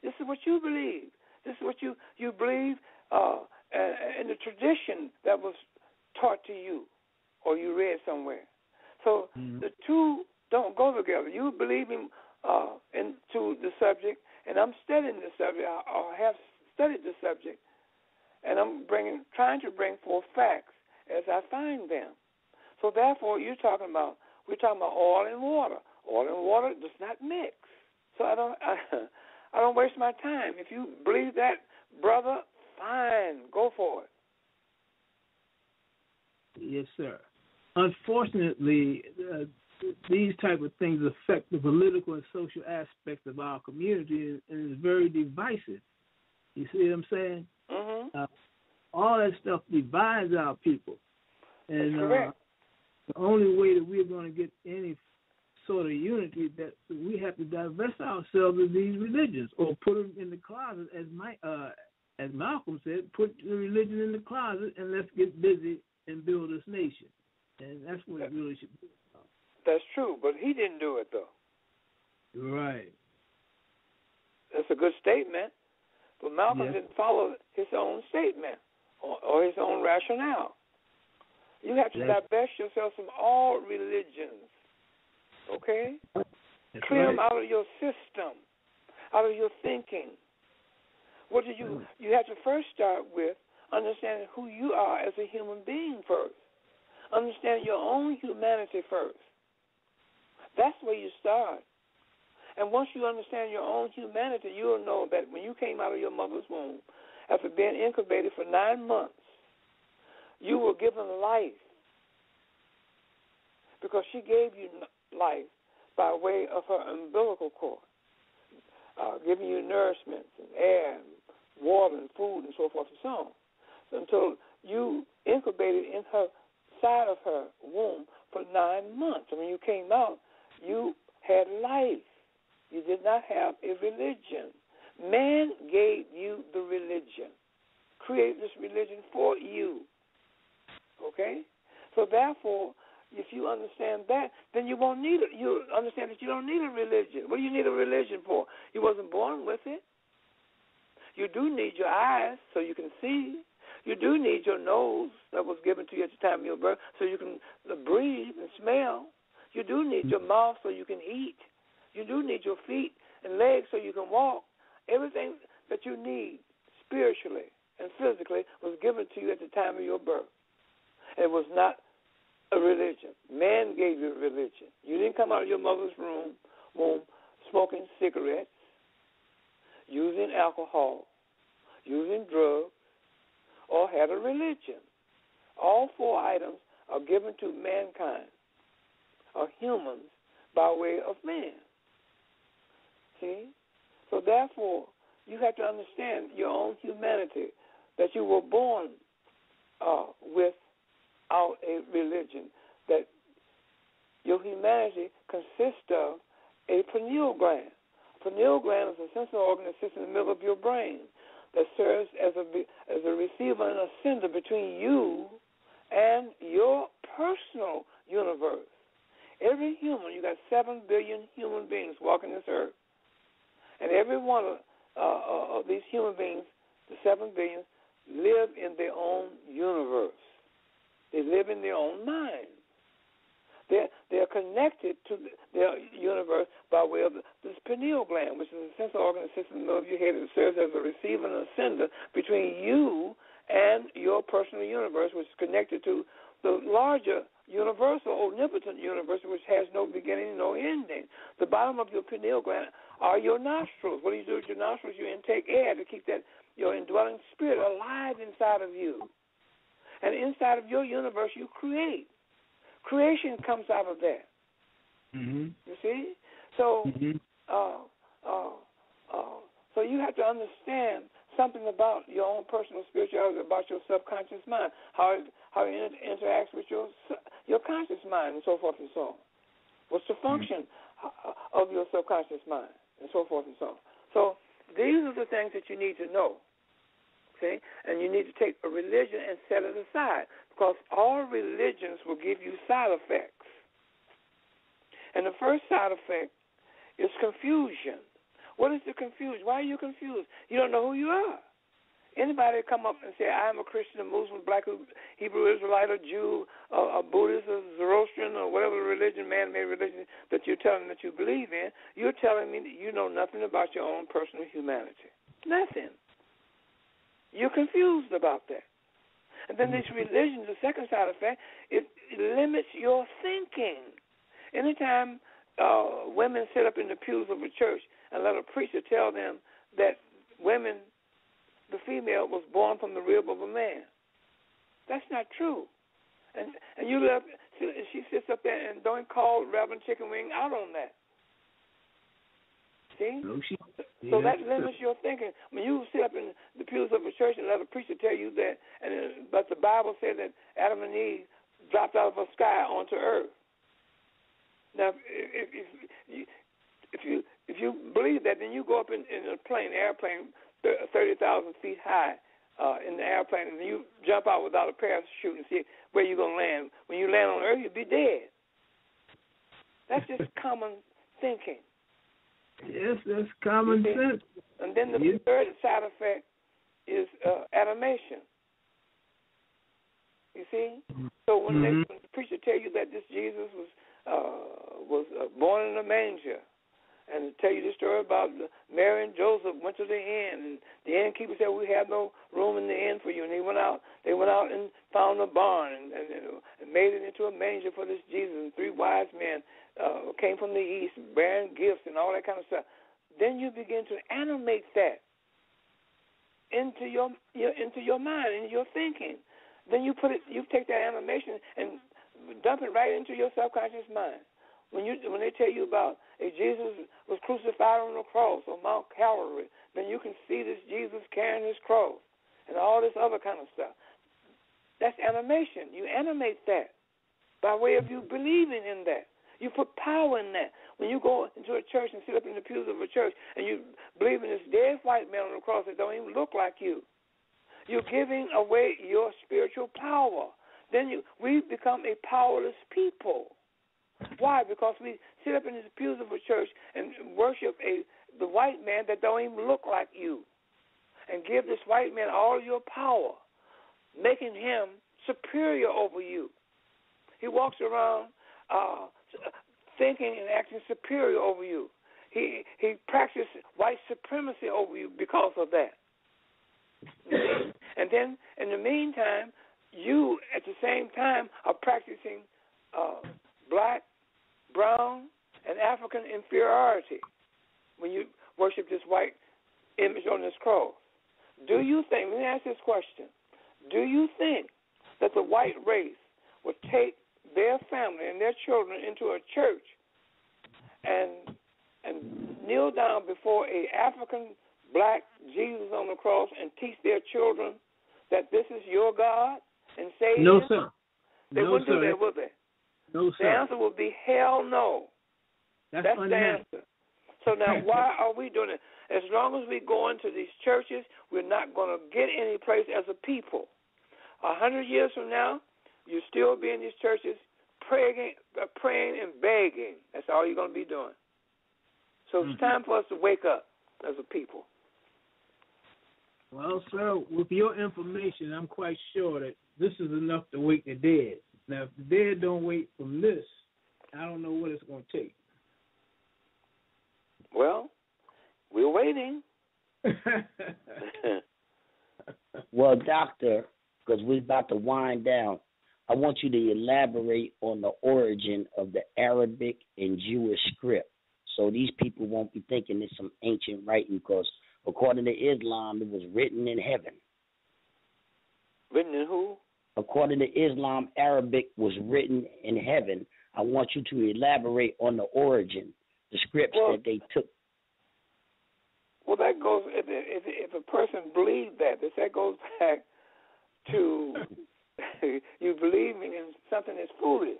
This is what you believe. This is what you believe in the tradition that was taught to you or you read somewhere. So the two don't go together. You believe into the subject, and I'm studying the subject, or have studied the subject, and I'm trying to bring forth facts as I find them. So therefore, we're talking about oil and water. Oil and water does not mix. So I don't waste my time. If you believe that, brother, fine, go for it. Yes, sir. Unfortunately, these type of things affect the political and social aspects of our community, and is very divisive. You see what I'm saying? Mm-hmm. All that stuff divides our people. And that's correct. The only way that we're going to get any sort of unity, that we have to divest ourselves of these religions, or put them in the closet, as Malcolm said, put the religion in the closet and let's get busy and build this nation. And that's what it really should be about. That's true, but he didn't do it, though. Right. That's a good statement. But Malcolm didn't follow his own statement or his own rationale. You have to divest yourself from all religions, okay? Clear them out of your system, out of your thinking. What do you have to first start with understanding who you are as a human being first. Understand your own humanity first. That's where you start. And once you understand your own humanity, you'll know that when you came out of your mother's womb, after being incubated for 9 months, you were given life because she gave you life by way of her umbilical cord, giving you nourishment and air and water and food and so forth and so on, until you incubated in her side of her womb for 9 months. And when you came out, you had life. You did not have a religion. Man gave you the religion, created this religion for you. Okay? So therefore, if you understand that, then you won't need it. You understand that you don't need a religion. What do you need a religion for? You wasn't born with it. You do need your eyes so you can see. You do need your nose that was given to you at the time of your birth so you can breathe and smell. You do need your mouth so you can eat. You do need your feet and legs so you can walk. Everything that you need spiritually and physically was given to you at the time of your birth. It was not a religion. Man gave you a religion. You didn't come out of your mother's womb smoking cigarettes, using alcohol, using drugs, or had a religion. All 4 items are given to mankind, or humans, by way of man. See? So therefore, you have to understand your own humanity, that you were born without a religion, that your humanity consists of a pineal gland. Pineal gland is a sensory organ that sits in the middle of your brain that serves as a receiver and a sender between you and your personal universe. Every human, you got 7 billion human beings walking this earth. And every one of these human beings, the 7 billion, live in their own universe. They live in their own mind. They're connected to their universe by way of this pineal gland, which is a sensory organ that sits in the middle of your head that serves as a receiver and a sender between you and your personal universe, which is connected to the larger universal, omnipotent universe, which has no beginning, no ending. The bottom of your pineal gland are your nostrils. What do you do with your nostrils? You intake air to keep that your indwelling spirit alive inside of you. And inside of your universe, you create. Creation comes out of that. Mm-hmm. You see? So, so you have to understand something about your own personal spirituality, about your subconscious mind, how it interacts with your conscious mind, and so forth and so on. What's the function of your subconscious mind, and so forth and so on. So these are the things that you need to know. Okay? And you need to take a religion and set it aside, because all religions will give you side effects. And the first side effect is confusion. What is the confusion? Why are you confused? You don't know who you are. Anybody come up and say, I am a Christian, a Muslim, Black, Hebrew, Israelite, a Jew, a Buddhist, a Zoroastrian, or whatever religion, man-made religion that you're telling that you believe in, you're telling me that you know nothing about your own personal humanity. Nothing. You're confused about that. And then these religions, the second side effect, it limits your thinking. Anytime women sit up in the pews of a church and let a preacher tell them that women, the female, was born from the rib of a man, that's not true. And she sits up there and don't call Reverend Chicken Wing out on that. See? So that limits your thinking. When you sit up in the pews of a church and let a preacher tell you that, but the Bible said that Adam and Eve dropped out of the sky onto earth. Now, if you believe that, then you go up in a plane, airplane, 30,000 feet high in the airplane, and you jump out without a parachute and see where you're going to land. When you land on earth, you'll be dead. That's just common thinking. Yes, that's common sense. And then the third side effect is animation. You see? So when the preacher tell you that this Jesus was born in a manger, and tell you the story about Mary and Joseph went to the inn, and the innkeeper said, we have no room in the inn for you. And they went out and found a barn and made it into a manger for this Jesus. And 3 wise men came from the east bearing gifts and all that kind of stuff. Then you begin to animate that into your mind, into your thinking. Then you take that animation and dump it right into your subconscious mind. When they tell you about Jesus was crucified on the cross on Mount Calvary, then you can see this Jesus carrying his cross and all this other kind of stuff. That's animation. You animate that by way of you believing in that. You put power in that. When you go into a church and sit up in the pews of a church and you believe in this dead white man on the cross that don't even look like you, you're giving away your spiritual power. Then we become a powerless people. Why? Because we sit up in the pews of a church and worship the white man that don't even look like you, and give this white man all your power, making him superior over you. He walks around thinking and acting superior over you. He practices white supremacy over you because of that. And then, in the meantime, you, at the same time, are practicing black, brown, and African inferiority when you worship this white image on this cross. Do you think, let me ask this question, do you think that the white race would take their family and their children into a church and kneel down before a African black Jesus on the cross and teach their children that this is your God and say no, sir. They wouldn't do that, would they? No, sir. The answer would be hell no. That's the answer. So now why are we doing it? As long as we go into these churches, we're not going to get any place as a people. 100 years from now, you'll still be in these churches praying and begging. That's all you're going to be doing. So it's time for us to wake up as a people. Well, sir, with your information, I'm quite sure that this is enough to wake the dead. Now, if the dead don't wake from this, I don't know what it's going to take. Well, we're waiting. Well, Doctor, because we're about to wind down, I want you to elaborate on the origin of the Arabic and Jewish script, so these people won't be thinking it's some ancient writing, because according to Islam, it was written in heaven. Written in who? According to Islam, Arabic was written in heaven. I want you to elaborate on the origin, the scripts that they took. Well, that goes, if a person believes that goes back to you believing in something that's foolish.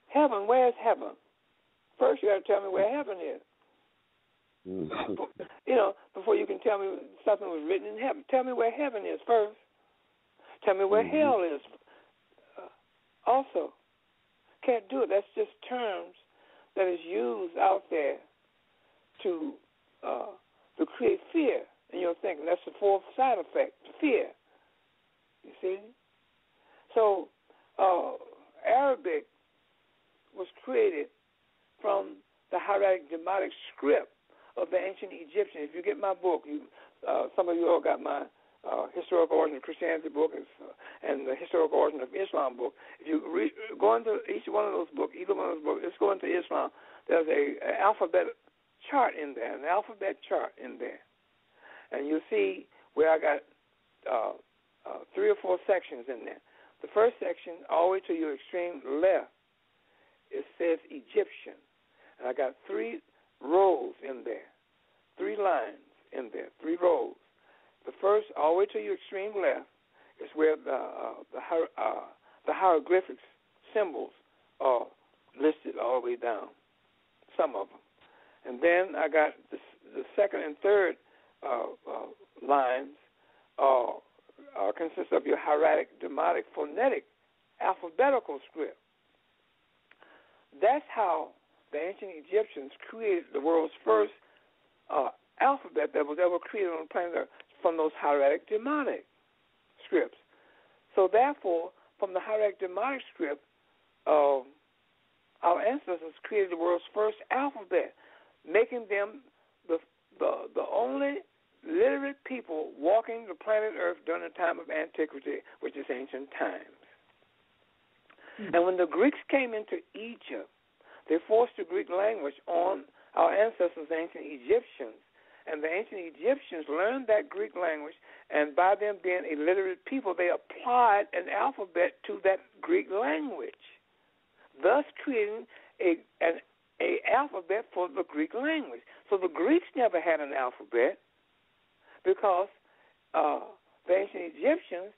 Heaven, where's heaven? First, you got to tell me where heaven is. Before you can tell me something was written in heaven. Tell me where heaven is first. Tell me where hell is also. Can't do it. That's just terms that is used out there to create fear in your thinking. That's the fourth side effect, fear. You see? So Arabic was created from the hieratic Demotic script of the ancient Egyptians. If you get my book, some of you all got my Historical Origin of Christianity book and the Historical Origin of Islam book. If you go into each one of those books, either one of those books, let's go into Islam, there's an alphabet chart in there, and you'll see where I got 3 or 4 sections in there. The first section, all the way to your extreme left, it says Egyptian. And I got 3 rows in there, 3 lines in there, 3 rows. The first, all the way to your extreme left, is where the hieroglyphics symbols are listed all the way down, some of them. And then I got the second and third lines consist of your hieratic, demotic, phonetic, alphabetical script. That's how the ancient Egyptians created the world's first alphabet that was ever created on the planet Earth, from those hieratic, demonic scripts. So therefore, from the hieratic, demonic script, our ancestors created the world's first alphabet, making them the only literate people walking the planet Earth during the time of antiquity, which is ancient times. And when the Greeks came into Egypt, they forced the Greek language on our ancestors, the ancient Egyptians. And the ancient Egyptians learned that Greek language, and by them being a literate people, they applied an alphabet to that Greek language, thus creating an alphabet for the Greek language. So the Greeks never had an alphabet because the ancient Egyptians,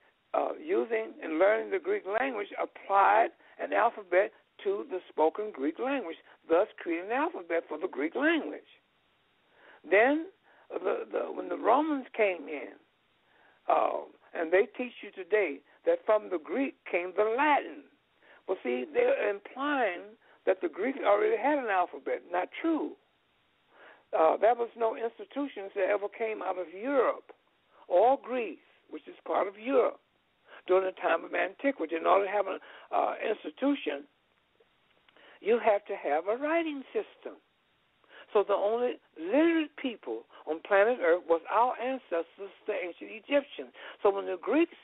using and learning the Greek language, applied an alphabet to the spoken Greek language, thus creating an alphabet for the Greek language. Then, when the Romans came in, and they teach you today that from the Greek came the Latin. Well, see, they're implying that the Greeks already had an alphabet. Not true. There was no institutions that ever came out of Europe or Greece, which is part of Europe, during the time of antiquity. In order to have an institution, you have to have a writing system. So the only literate people on planet Earth was our ancestors, the ancient Egyptians. So when the Greeks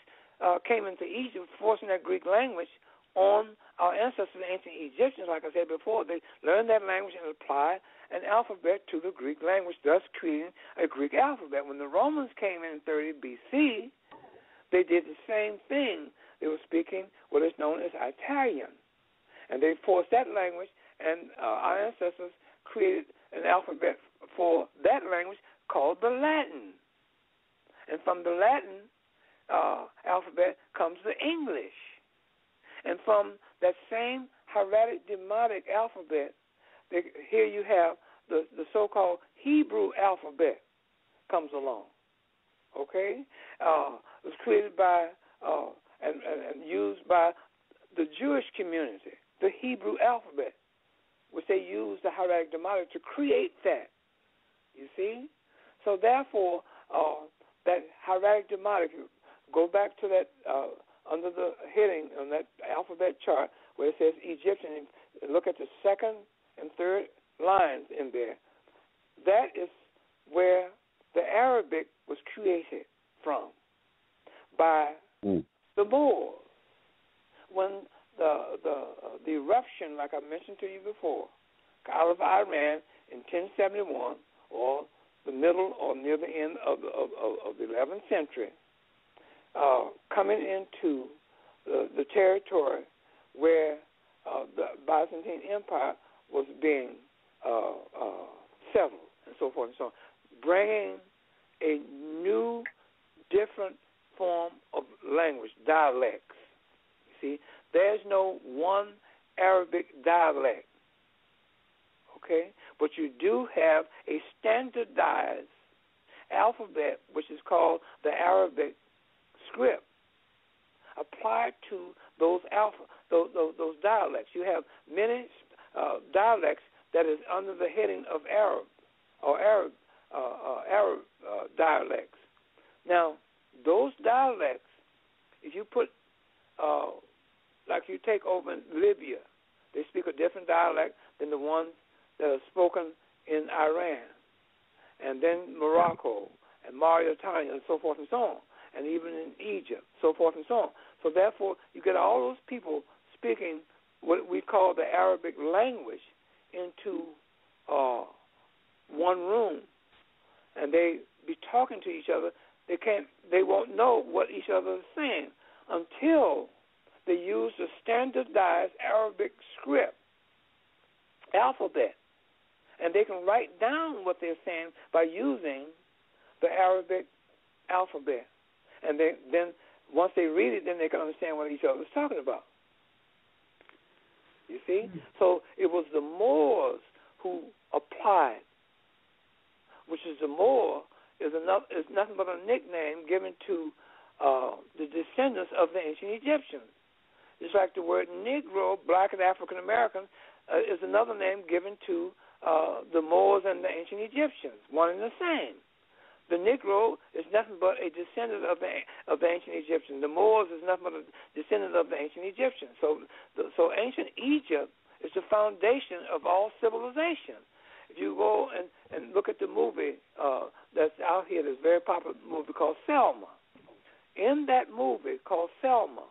came into Egypt, forcing that Greek language on our ancestors, the ancient Egyptians, like I said before, they learned that language and applied an alphabet to the Greek language, thus creating a Greek alphabet. When the Romans came in 30 B.C., they did the same thing. They were speaking what is known as Italian. And they forced that language, and our ancestors created an alphabet for that language called the Latin. And from the Latin alphabet comes the English. And from that same hieratic demotic alphabet, here you have the so-called Hebrew alphabet comes along. Okay? It was created by and used by the Jewish community, the Hebrew alphabet, which they used the hieratic demotic to create that. You see? So therefore, that hieratic demotic, go back to that under the heading on that alphabet chart where it says Egyptian, and look at the second and third lines in there. That is where the Arabic was created from by the Moors. When the eruption, like I mentioned to you before, out of Iran in 1071, or the middle or near the end of the 11th century, coming into the territory where the Byzantine Empire was being settled, and so forth and so on, bringing a new, different form of language, dialects. You see, there's no one Arabic dialect, okay? But you do have a standardized alphabet, which is called the Arabic script, applied to those those dialects. You have many dialects that is under the heading of Arab or Arab dialects. Now, those dialects, if you put, like you take over in Libya, they speak a different dialect than the ones that are spoken in Iran, and then Morocco and Mauritania, and so forth and so on, and even in Egypt, so forth and so on. So therefore, you get all those people speaking what we call the Arabic language into one room, and they be talking to each other. They won't know what each other is saying until they use the standardized Arabic script alphabet, and they can write down what they're saying by using the Arabic alphabet. And then once they read it, then they can understand what each other is talking about. You see? So it was the Moors who applied, which is the Moor is nothing but a nickname given to the descendants of the ancient Egyptians. Just like the word Negro, black and African American, is another name given to the Moors and the ancient Egyptians, one and the same. The Negro is nothing but a descendant of the ancient Egyptians. The Moors is nothing but a descendant of the ancient Egyptians. So ancient Egypt is the foundation of all civilization. If you go and look at the movie that's out here, this very popular movie called Selma. In that movie called Selma,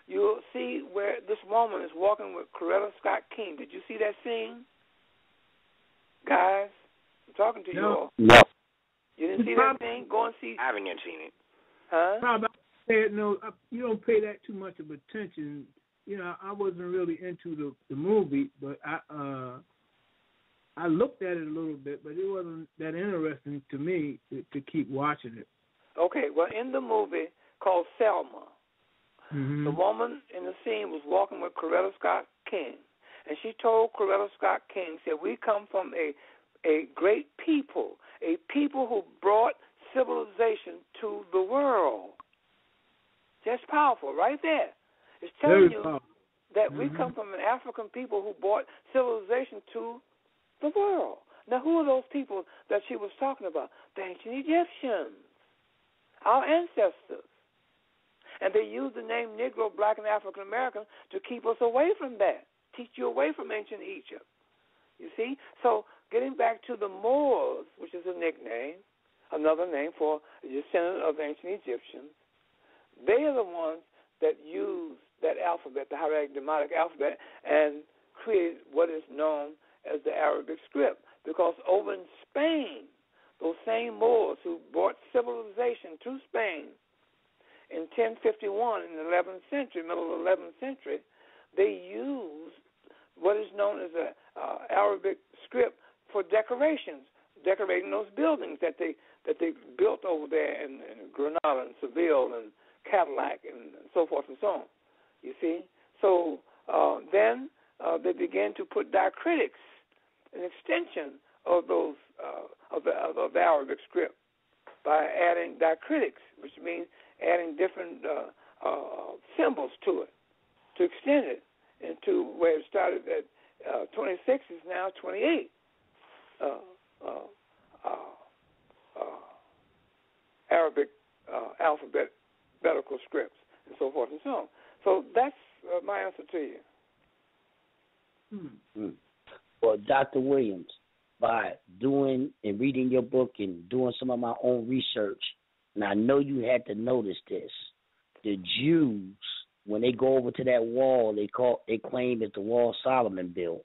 you'll see where this woman is walking with Coretta Scott King. Did you see that scene? Guys, I'm talking to you all. No. You didn't see that thing? Go and see. I haven't yet seen it. Huh? Probably, no, you don't pay that too much of attention I wasn't really into the movie, but I looked at it a little bit, but it wasn't that interesting to me to keep watching it. Okay, well, in the movie called Selma, the woman in the scene was walking with Coretta Scott King, and she told Coretta Scott King, said, we come from a great people, a people who brought civilization to the world. That's powerful right there. It's telling you that we come from an African people who brought civilization to the world. Now, who are those people that she was talking about? The ancient Egyptians, our ancestors. And they used the name Negro, Black, and African American to keep us away from that, teach you away from ancient Egypt. You see? So getting back to the Moors, which is a nickname, another name for a descendant of ancient Egyptians, they are the ones that used that alphabet, the hieratic Demotic alphabet, and created what is known as the Arabic script. Because over in Spain, those same Moors who brought civilization to Spain in 1051 in the 11th century, middle of the 11th century, they used what is known as the Arabic script for decorations, decorating those buildings that they built over there in Granada and Seville and Cadillac and so forth and so on. You see? So then they began to put diacritics, an extension of those of the Arabic script, by adding diacritics, which means adding different symbols to it to extend it into where it started at 26 is now 28 Arabic alphabetical scripts and so forth and so on. So that's my answer to you. Well, Dr. Williams, by doing and reading your book and doing some of my own research, and I know you had to notice this, the Jews, when they go over to that wall they claim it's the wall Solomon built,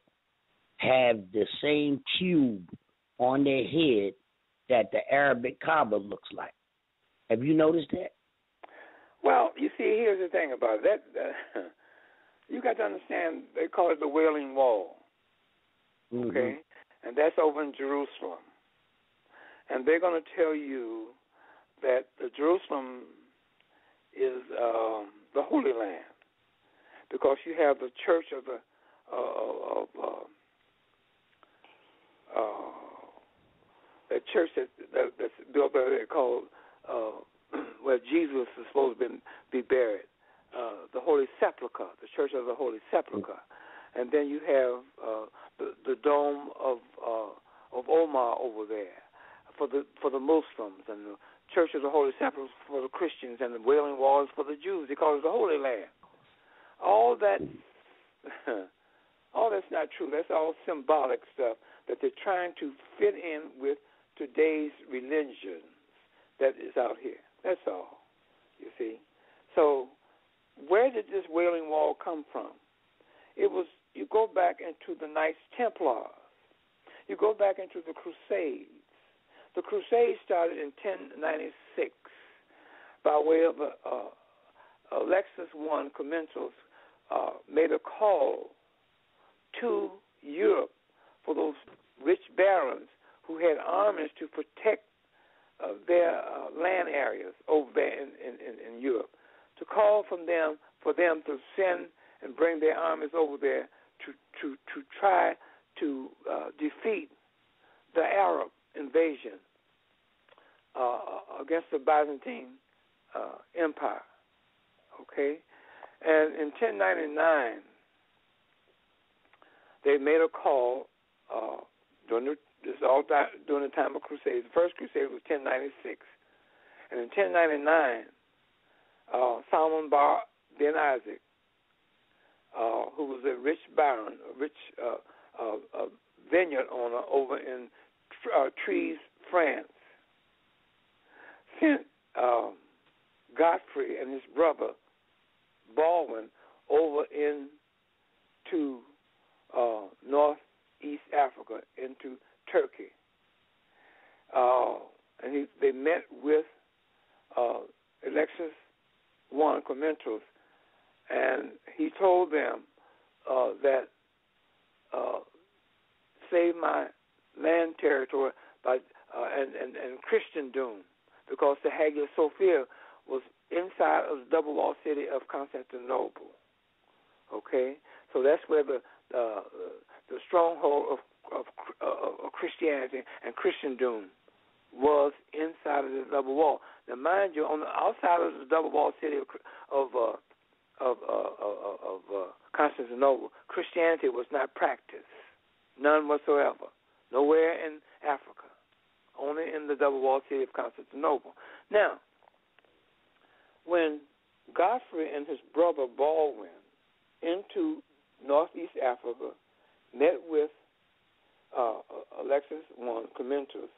have the same cube on their head that the Arabic Kaaba looks like. Have you noticed that? Well, you see, here's the thing about it. That you got to understand, they call it the Wailing Wall, okay? And that's over in Jerusalem. And they're going to tell you that the Jerusalem is the Holy Land, because you have the church of the that church that's built there called where Jesus is supposed to be buried, the Holy Sepulchre, the Church of the Holy Sepulchre, and then you have the Dome of Omar over there for the Muslims, and the Church of the Holy Sepulchre for the Christians, and the Wailing Wall is for the Jews. They call it the Holy Land. All that's not true. That's all symbolic stuff that they're trying to fit in with today's religions that is out here. That's all, you see. So where did this Wailing Wall come from? It was, you go back into the Knights Templars. You go back into the Crusades. The Crusades started in 1096 by way of Alexis I Commensals made a call to Europe for those rich barons who had armies to protect their land areas over there in Europe, to call for them to send and bring their armies over there to try to defeat the Arab invasion against the Byzantine Empire. Okay, and in 1099 they made a call during the time of Crusades. The first Crusade was 1096, and in 1099, Solomon Bar Ben Isaac, who was a rich baron, a rich vineyard owner over in Treves, France, sent Godfrey and his brother Baldwin over into northeast Africa, into Turkey. And they met with Alexis I Commensals and he told them that save my land territory by and Christendom, because the Hagia Sophia was inside of the double walled city of Constantinople. Okay, so that's where the stronghold of Christianity and Christendom was, inside of the double wall. Now, mind you, on the outside of the double walled city of Constantinople, Christianity was not practiced, none whatsoever, nowhere in Africa, only in the double walled city of Constantinople. Now, when Godfrey and his brother Baldwin into northeast Africa met with Alexis I Comenius,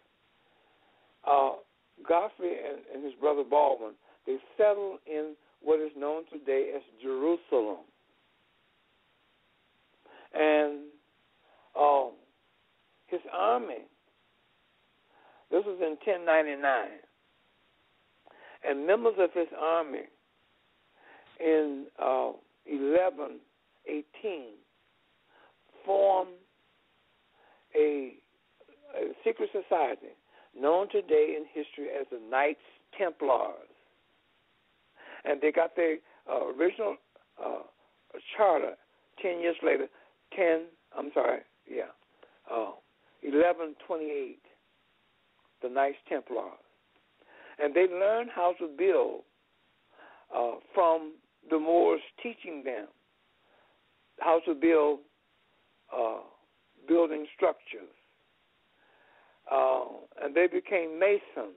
Godfrey and his brother Baldwin, they settled in what is known today as Jerusalem. And his army, this was in 1099, and members of his army in 1118 formed a secret society known today in history as the Knights Templars. And they got their original charter 10 years later, 1128, the Knights Templars. And they learned how to build from the Moors teaching them how to build building structures. And they became masons.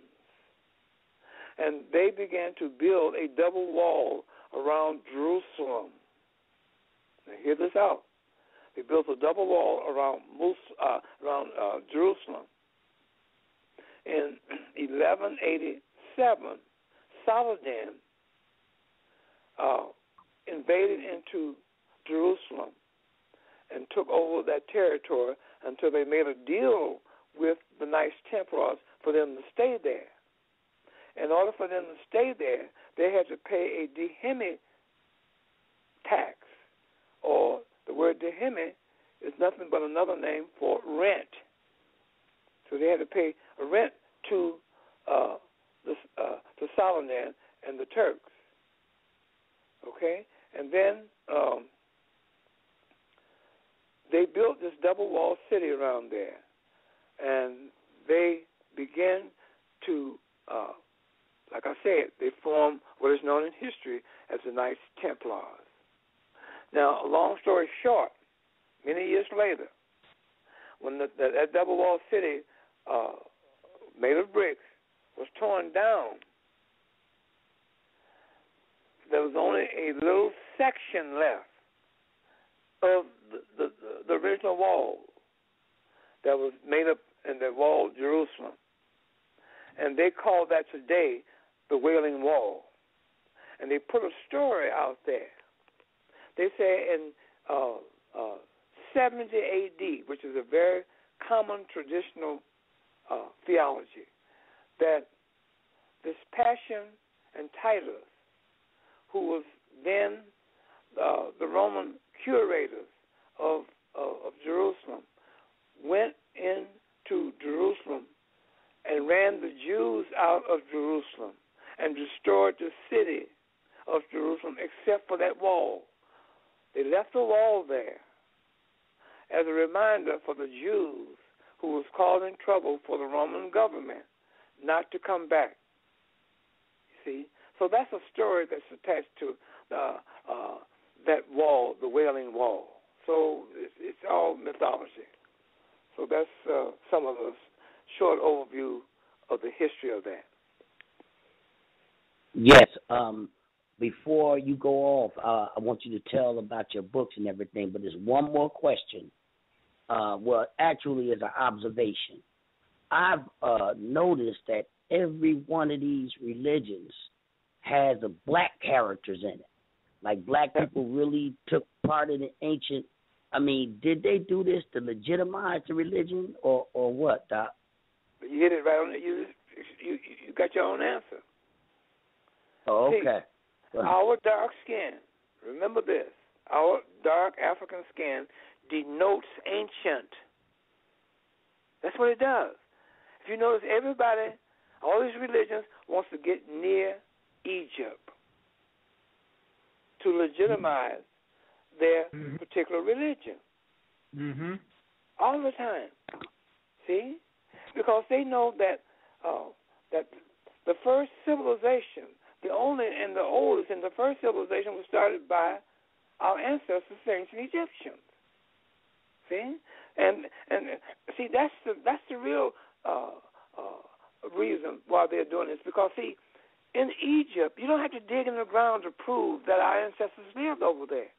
And they began to build a double wall around Jerusalem. Now, hear this out. They built a double wall around Jerusalem. In 1187, Saladin invaded into Jerusalem and took over that territory until they made a deal with the Knights Templars for them to stay there. In order for them to stay there, they had to pay a dihemi tax, or the word dihemi is nothing but another name for rent. So they had to pay a rent to Saladin and the Turks. Okay? And then they built this double-walled city around there, and they began to, like I said, they formed what is known in history as the Knights Templars. Now, a long story short, many years later, when that double-walled city made of bricks was torn down, there was only a little section left of the original wall that was made up in the wall of Jerusalem. And they call that today the Wailing Wall. And they put a story out there. They say in 70 A.D., which is a very common traditional theology, that this Passion and Titus, who was then the Roman curators of Jerusalem, went into Jerusalem and ran the Jews out of Jerusalem and destroyed the city of Jerusalem except for that wall. They left the wall there as a reminder for the Jews who was causing trouble for the Roman government not to come back. You see? So that's a story that's attached to that wall, the Wailing Wall. So it's all mythology. So that's some of the short overview of the history of that. Yes. Before you go off, I want you to tell about your books and everything, but there's one more question. Well, actually, it's an observation. I've noticed that every one of these religions has a black characters in it. Like black people really took part in the ancient. I mean, did they do this to legitimize the religion, or what, Doc? You hit it right on it. You got your own answer. Oh, okay. See, our dark skin Remember this. Our dark African skin denotes ancient. That's what it does. If you notice, everybody, all these religions, wants to get near Egypt to legitimize their particular religion. Mm-hmm. All the time. See? Because they know that that the first civilization, the only and the oldest and the first civilization was started by our ancestors, the ancient Egyptians. See? And see, that's the real reason why they're doing this. Because, see, in Egypt, you don't have to dig in the ground to prove that our ancestors lived over there.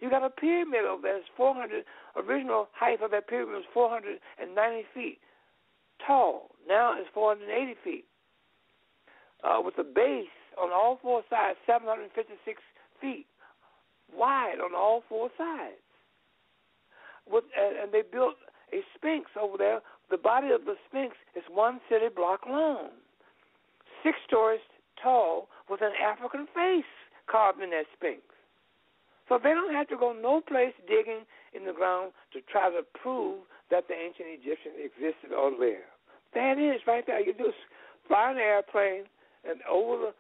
You got a pyramid over there. It's 400. Original height of that pyramid was 490 feet tall. Now it's 480 feet. With a base on all four sides, 756 feet wide on all four sides. And they built a sphinx over there. The body of the sphinx is 1 city block long, 6 stories tall, with an African face carved in that sphinx. So they don't have to go no place digging in the ground to try to prove that the ancient Egyptians existed or lived. There it is, right there. You just fly an airplane, and over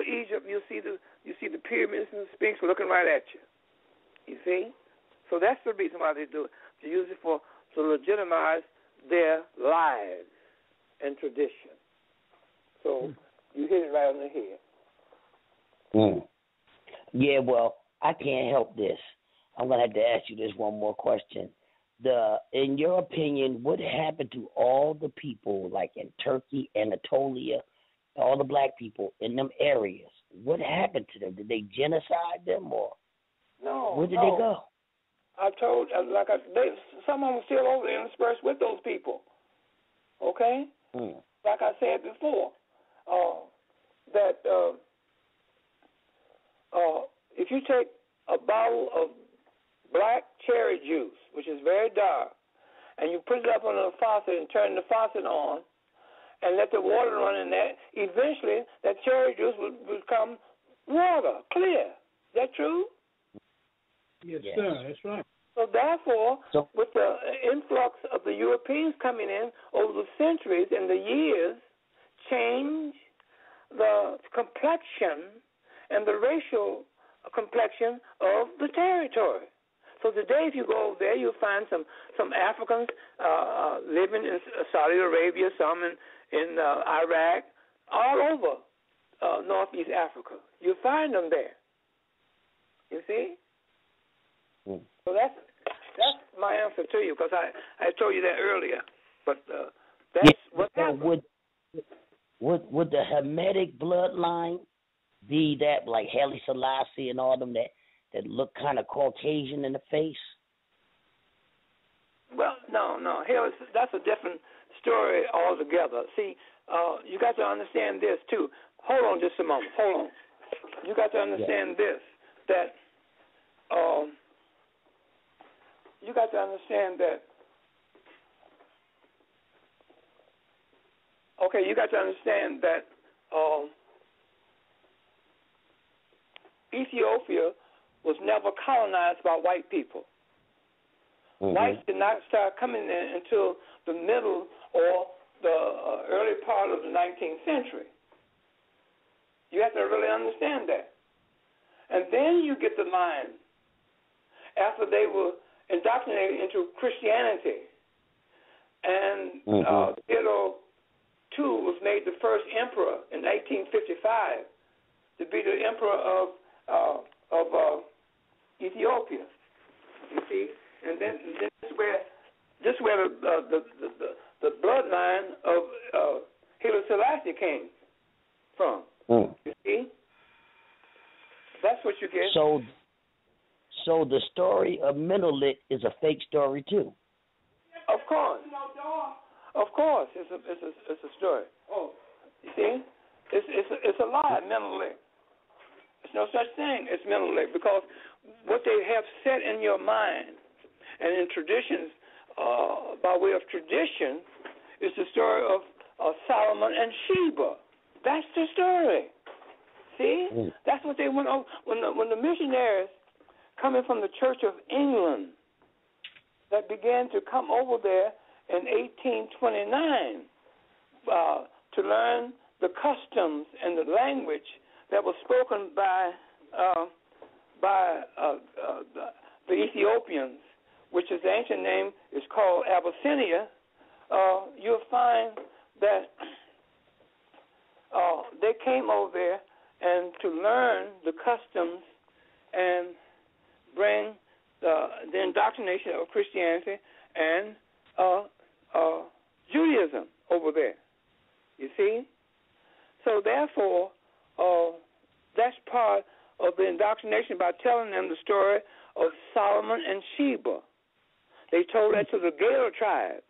Egypt, you see the pyramids and the Sphinx looking right at you. You see? So that's the reason why they do it, to use it to legitimize their lives and tradition. So you hit it right on the head. Yeah, well, I can't help this. I'm going to have to ask you this one more question. In your opinion, what happened to all the people, like in Turkey, Anatolia, all the black people in them areas? What happened to them? Did they genocide them, or where did they go? I told, some of them are still over there interspersed with those people. Okay? Like I said before, that if you take a bottle of black cherry juice, which is very dark, and you put it up on a faucet and turn the faucet on and let the water run in there, eventually that cherry juice will become water, clear. Is that true? Yes, sir. That's right. So therefore, with the influx of the Europeans coming in over the centuries and the years, change the complexion and the racial complexion of the territory. So today, if you go over there, you'll find some Africans living in Saudi Arabia, some in Iraq, all over Northeast Africa. You'll find them there. You see? So that's my answer to you, because I told you that earlier. But that's what happened. Would the Hamitic bloodline be that, like Haile Selassie and all them that look kind of Caucasian in the face? Well, no. That's a different story altogether. See, you got to understand this, too. Hold on just a moment. Hold on. You got to understand this, that you got to understand that, you got to understand that Ethiopia was never colonized by white people. Whites did not start coming in until the middle or the early part of the 19th century. You have to really understand that. And then you get the mind, after they were indoctrinated into Christianity, and Theodore II was made the first emperor in 1855 to be the emperor of Ethiopia. You see, and then this is where the bloodline of Haile Selassie came from. You see, that's what you get. So the story of Menelik is a fake story too. Of course, it's a story. You see, it's a lie, Menelik. There's no such thing as Menelik, because what they have set in your mind and in traditions, by way of tradition, is the story of Solomon and Sheba. That's the story. See, that's what they went over when the missionaries coming from the Church of England that began to come over there in 1829 to learn the customs and the language that was spoken by the Ethiopians, which is the ancient name is called Abyssinia. You'll find that they came over there and to learn the customs and bring the indoctrination of Christianity and Judaism over there. You see? So therefore, that's part of the indoctrination by telling them the story of Solomon and Sheba. They told that to the Gaelic tribes.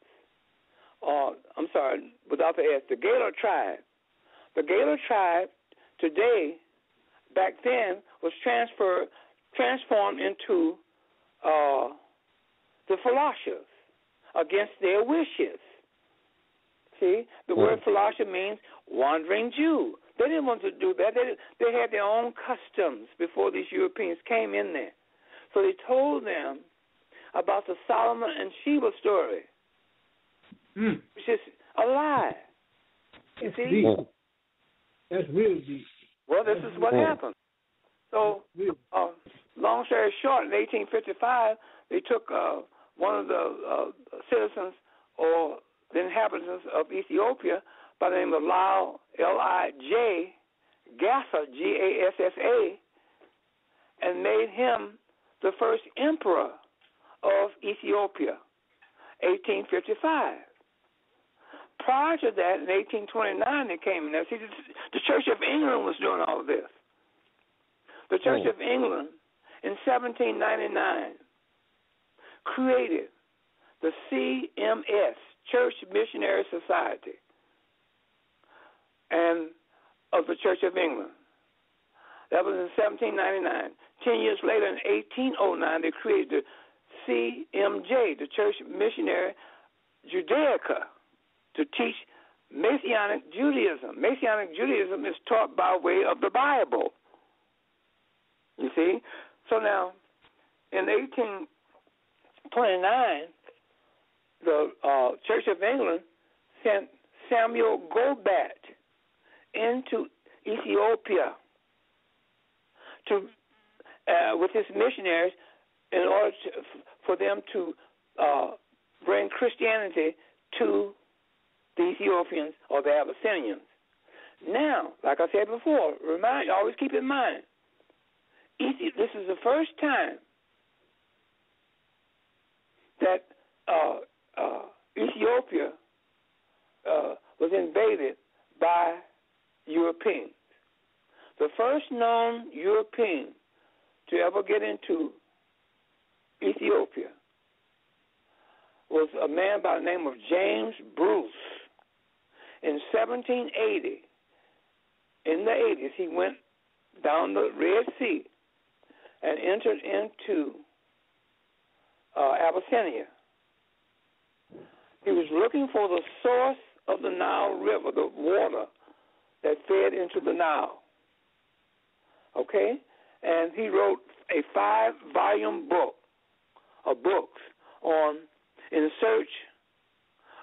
I'm sorry, without the S, the Gaelic tribe. The Gaelic tribe today, back then, was transformed into the Philosophians against their wishes. See, the word Philosopher means wandering Jew. They didn't want to do that. They had their own customs before these Europeans came in there. So they told them about the Solomon and Sheba story, which is a lie. You see? Deep. That's really deep. Well, this is what happened. So, long story short, in 1855, they took one of the citizens or the inhabitants of Ethiopia by the name of L.I.J. Gassa, G-A-S-S-A, and made him the first emperor of Ethiopia, 1855. Prior to that, in 1829, they came in there. See, the Church of England was doing all of this. The Church of England, in 1799, created the CMS, Church Missionary Society, and of the Church of England. That was in 1799. 10 years later, in 1809, they created the CMJ, the Church Missionary Judaica, to teach Messianic Judaism. Messianic Judaism is taught by way of the Bible. You see? So now, in 1829, the Church of England sent Samuel Gobat into Ethiopia to with his missionaries in order for them to bring Christianity to the Ethiopians or the Abyssinians. Now, like I said before, always keep in mind, this is the first time that Ethiopia was invaded by Europeans. The first known European to ever get into Ethiopia was a man by the name of James Bruce. In 1780, in the 80s, he went down the Red Sea and entered into Abyssinia. He was looking for the source of the Nile River, the water that fed into the Nile. Okay? And he wrote a 5-volume book, of books on In Search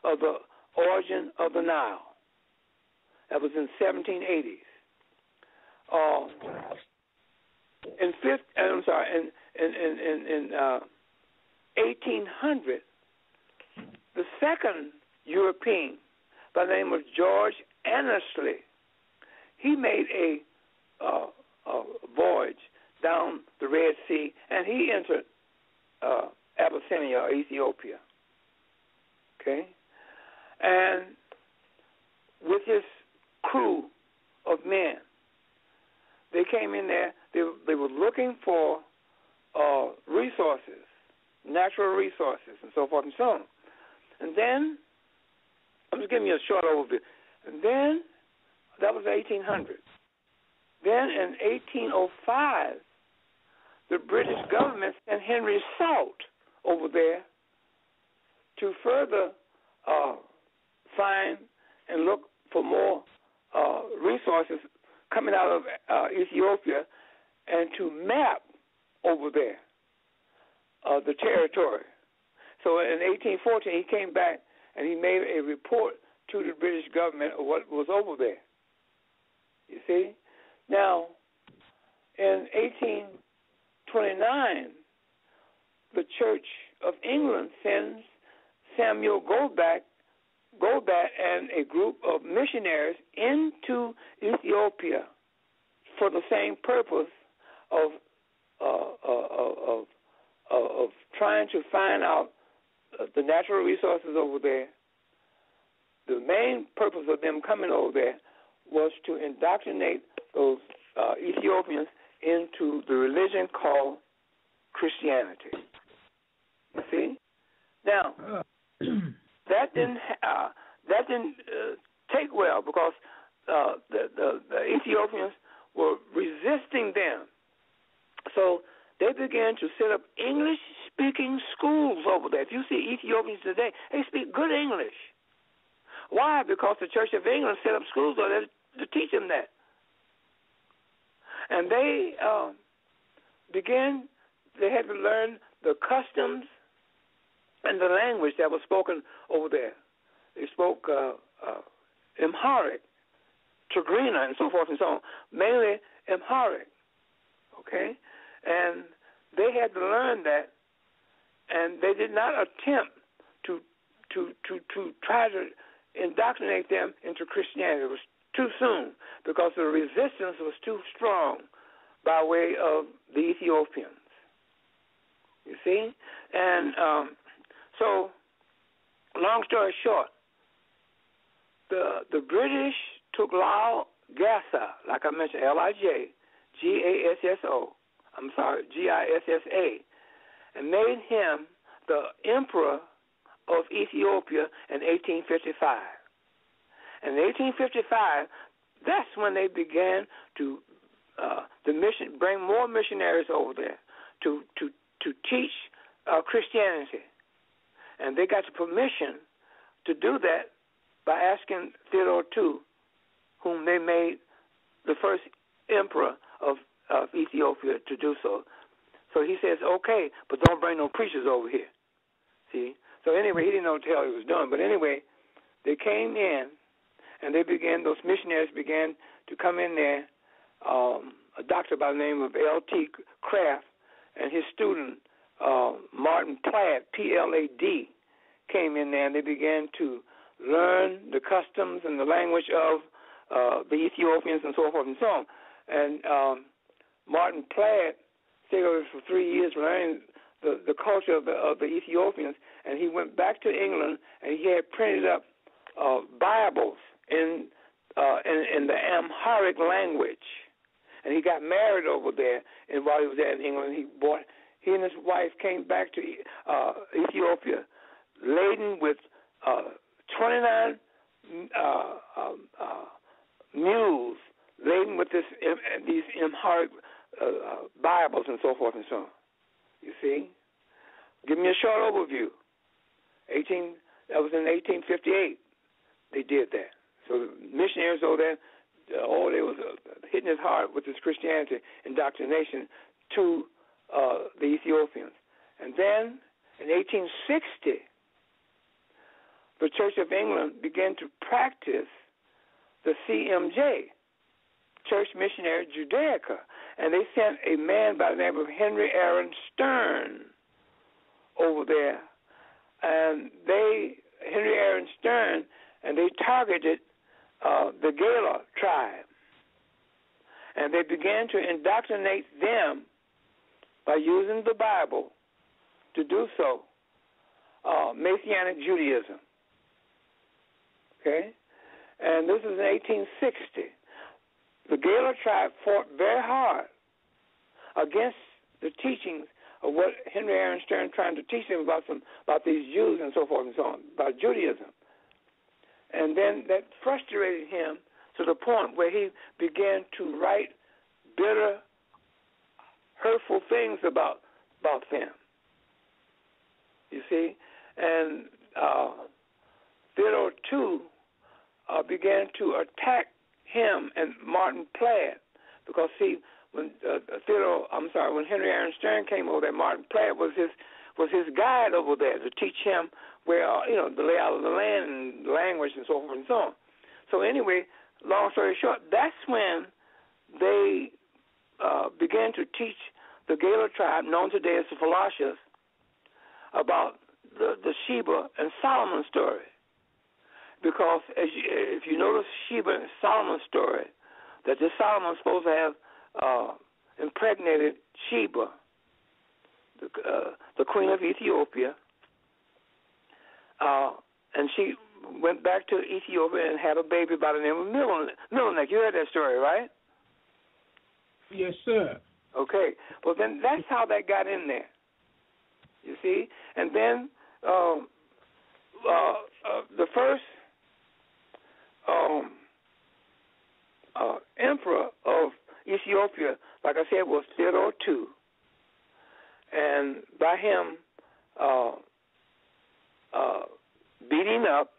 of the Origin of the Nile. That was in 1780s. In 1800, the second European by the name of George Annesley, he made a voyage down the Red Sea, and he entered Abyssinia or Ethiopia. Okay? And with his crew of men, they came in there. They were looking for resources, natural resources, and so forth and so on. And then, I'm just giving you a short overview. And then, that was 1800. Then in 1805, the British government sent Henry Salt over there to further find and look for more resources coming out of Ethiopia and to map over there the territory. So in 1814, he came back and he made a report to the British government of what was over there. You see? Now, in 1829, the Church of England sends Samuel Goldbat and a group of missionaries into Ethiopia for the same purpose of trying to find out the natural resources over there. The main purpose of them coming over there was to indoctrinate those Ethiopians into the religion called Christianity. You see? Now, that didn't take well because the Ethiopians were resisting them. So they began to set up English-speaking schools over there. If you see Ethiopians today, they speak good English. Why? Because the Church of England set up schools over there to teach them that. And they had to learn the customs and the language that was spoken over there. They spoke Amharic, Tigrinya, and so forth and so on, mainly Amharic, okay? And they had to learn that, and they did not attempt to try to indoctrinate them into Christianity. It was too soon because the resistance was too strong by way of the Ethiopians. You see? And so, long story short, the British took Lal Gissa, like I mentioned, Gissa, and made him the emperor of Ethiopia in 1855. And in 1855, that's when they began to bring more missionaries over there to teach Christianity. And they got the permission to do that by asking Theodore II, whom they made the first emperor of Ethiopia, to do so. So he says, okay, but don't bring no preachers over here. See? So anyway, he didn't know what the hell he was doing. But anyway, they came in, and those missionaries began to come in there. A doctor by the name of L.T. Kraft and his student, Martin Platt, P-L-A-D, came in there, and they began to learn the customs and the language of the Ethiopians and so forth and so on. And Martin Platt stayed over for 3 years learning the culture of the Ethiopians, and he went back to England, and he had printed up Bibles in the Amharic language. And he got married over there, and while he was there in England, he and his wife came back to Ethiopia laden with 29 mules, laden with these Amharic Bibles and so forth and so on. You see? Give me a short overview. That was in 1858. They did that. So the missionaries over there, they was hitting his heart with this Christianity indoctrination to the Ethiopians. And then in 1860, the Church of England began to practice the CMJ, Church Missionary Judaica, and they sent a man by the name of Henry Aaron Stern over there. And Henry Aaron Stern, and they targeted the Gala tribe. And they began to indoctrinate them by using the Bible to do so, Messianic Judaism. Okay? And this is in 1860. The Gala tribe fought very hard against the teachings of what Henry Aaron Stern trying to teach them about these Jews and so forth and so on, about Judaism. And then that frustrated him to the point where he began to write bitter, hurtful things about them. You see? And Theodore II began to attack him and Martin Platt, because see, when when Henry Aaron Stern came over there, Martin Platt was his guide over there to teach him where the layout of the land and language and so forth and so on. So anyway, long story short, that's when they began to teach the Gaelic tribe, known today as the Falashas, about the Sheba and Solomon story. Because if you notice Sheba and Solomon story, that this Solomon is supposed to have impregnated Sheba, the queen of Ethiopia, and she went back to Ethiopia and had a baby by the name of Middleneck. You heard that story, right? Yes, sir. Okay. Well, then that's how that got in there. You see? And then the first emperor of Ethiopia, like I said, was Theodore II. And by him beating up,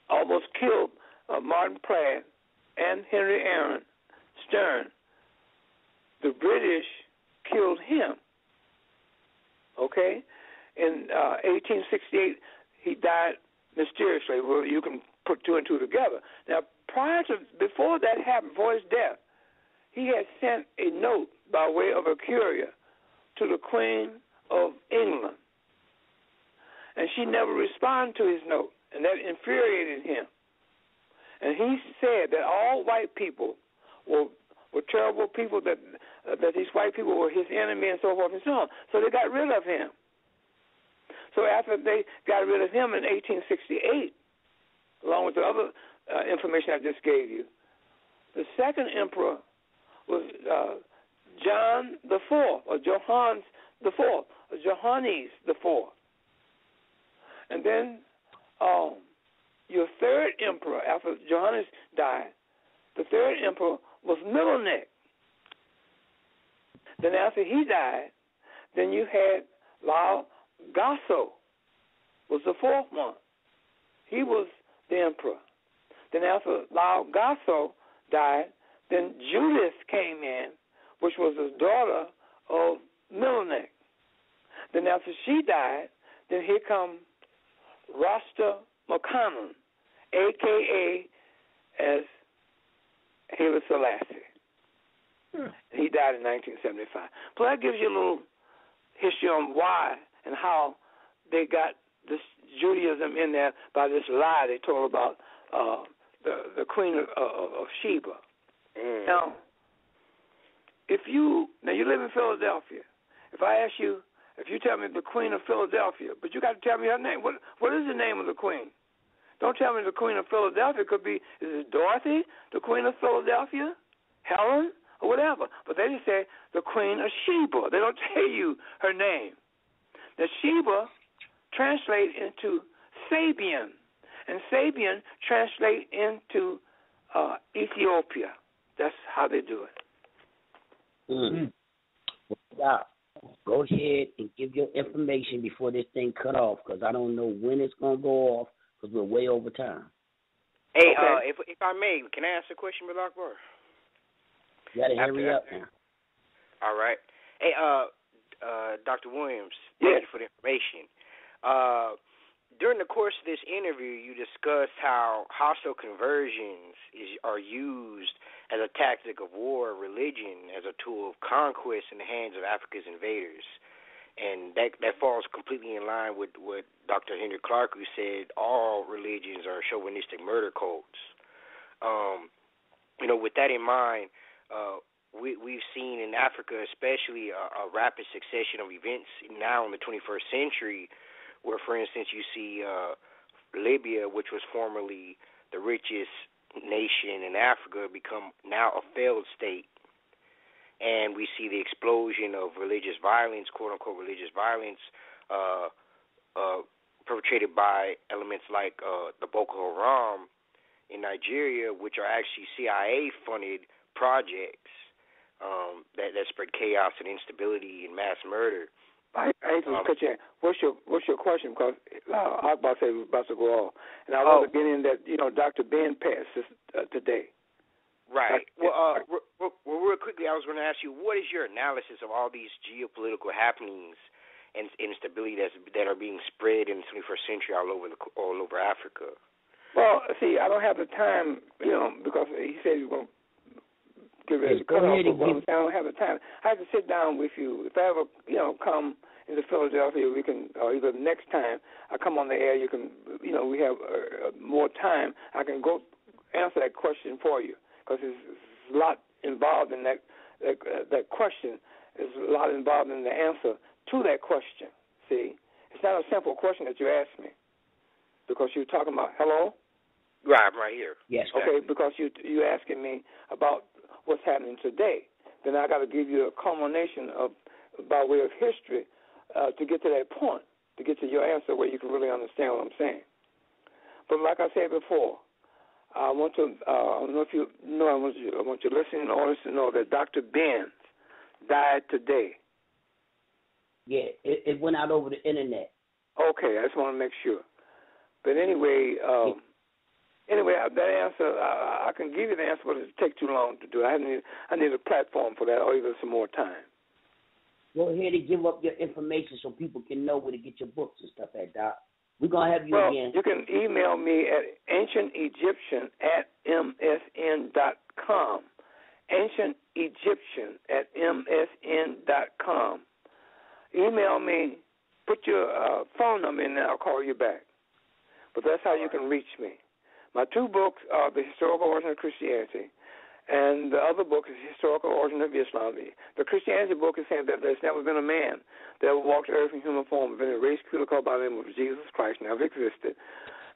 almost killed Martin Platt and Henry Aaron Stern, the British killed him. Okay? In 1868, he died mysteriously. Well, you can put two and two together. Now, before that happened, before his death, he had sent a note by way of a courier to the Queen of England. And she never responded to his note, and that infuriated him. And he said that all white people were terrible people, that these white people were his enemy and so forth and so on. So they got rid of him. So after they got rid of him in 1868, along with the other information I just gave you, the second emperor was John the Fourth, or Johannes the Fourth, or Johannes the Fourth. And then your third emperor, after Johannes died, the third emperor was Middleneck. Then after he died, then you had Lao Gasso was the fourth one. He was the emperor. Then after Lao Gasso died, then Judith came in, which was the daughter of Middleneck. Then after she died, then here come Rasta McConnell, a.k.a. as Haile Selassie. He died in 1975. So that gives you a little history on why and how they got this Judaism in there by this lie they told about the Queen of Sheba. Now, you live in Philadelphia. If I ask you, if you tell me the Queen of Philadelphia, but you got to tell me her name. What is the name of the Queen? Don't tell me the Queen of Philadelphia. It could be, is it Dorothy, the Queen of Philadelphia, Helen, or whatever. But they just say the Queen of Sheba. They don't tell you her name. Now, Sheba translate into Sabian, and Sabian translate into Ethiopia. That's how they do it. Stop. Go ahead and give your information before this thing cut off, because I don't know when it's going to go off, because we're way over time. Hey, okay. If I may, can I ask a question, Brother Akbar? You got to hurry up now. All right. Hey, Dr. Williams, thank you for the information. During the course of this interview, you discussed how hostile conversions are used as a tactic of war, religion as a tool of conquest in the hands of Africa's invaders. And that falls completely in line with what Dr. Henry Clark, who said all religions are chauvinistic murder cults. With that in mind, we've seen in Africa especially a rapid succession of events now in the 21st century where, for instance, you see Libya, which was formerly the richest nation in Africa, become now a failed state. And we see the explosion of religious violence, quote-unquote religious violence, perpetrated by elements like the Boko Haram in Nigeria, which are actually CIA-funded projects that spread chaos and instability and mass murder. I hate to cut you in. What's your question? Because Akbar said we were about to go off. And I want to get in that, Dr. Ben passed today. Right. Well, real quickly, I was going to ask you, what is your analysis of all these geopolitical happenings and instability that are being spread in the 21st century all over Africa? Well, see, I don't have the time, because he said he's going to get ready to cut off. I don't have the time. I have to sit down with you. If I ever, come into Philadelphia, we can, or either next time I come on the air, you can, we have more time. I can go answer that question for you, because there's a lot involved in that question. There's a lot involved in the answer to that question. See, it's not a simple question that you asked me, because you're talking about hello. Right, I'm right here. Yes. Okay, because you're asking me about what's happening today. Then I got to give you a culmination of, by way of history, to get to that point, to get to your answer where you can really understand what I'm saying. But like I said before, I want to, I don't know if you know, I want your listening audience to know that Dr. Benz died today. Yeah, it went out over the internet. Okay, I just want to make sure. But anyway, that answer, I can give you the answer, but it'll take too long to do. I need a platform for that, or even some more time. Go ahead and give up your information so people can know where to get your books and stuff at, Doc. We're going to have you again. You can email me at ancientegyptian@msn.com. ancientegyptian@msn.com. Email me, put your phone number in there, I'll call you back. But that's how you can reach me. My two books are The Historical Origin of Christianity, and the other book is Historical Origin of Islam. The Christianity book is saying that there's never been a man that walked the earth in human form of any race, creed, or color by the name of Jesus Christ never existed.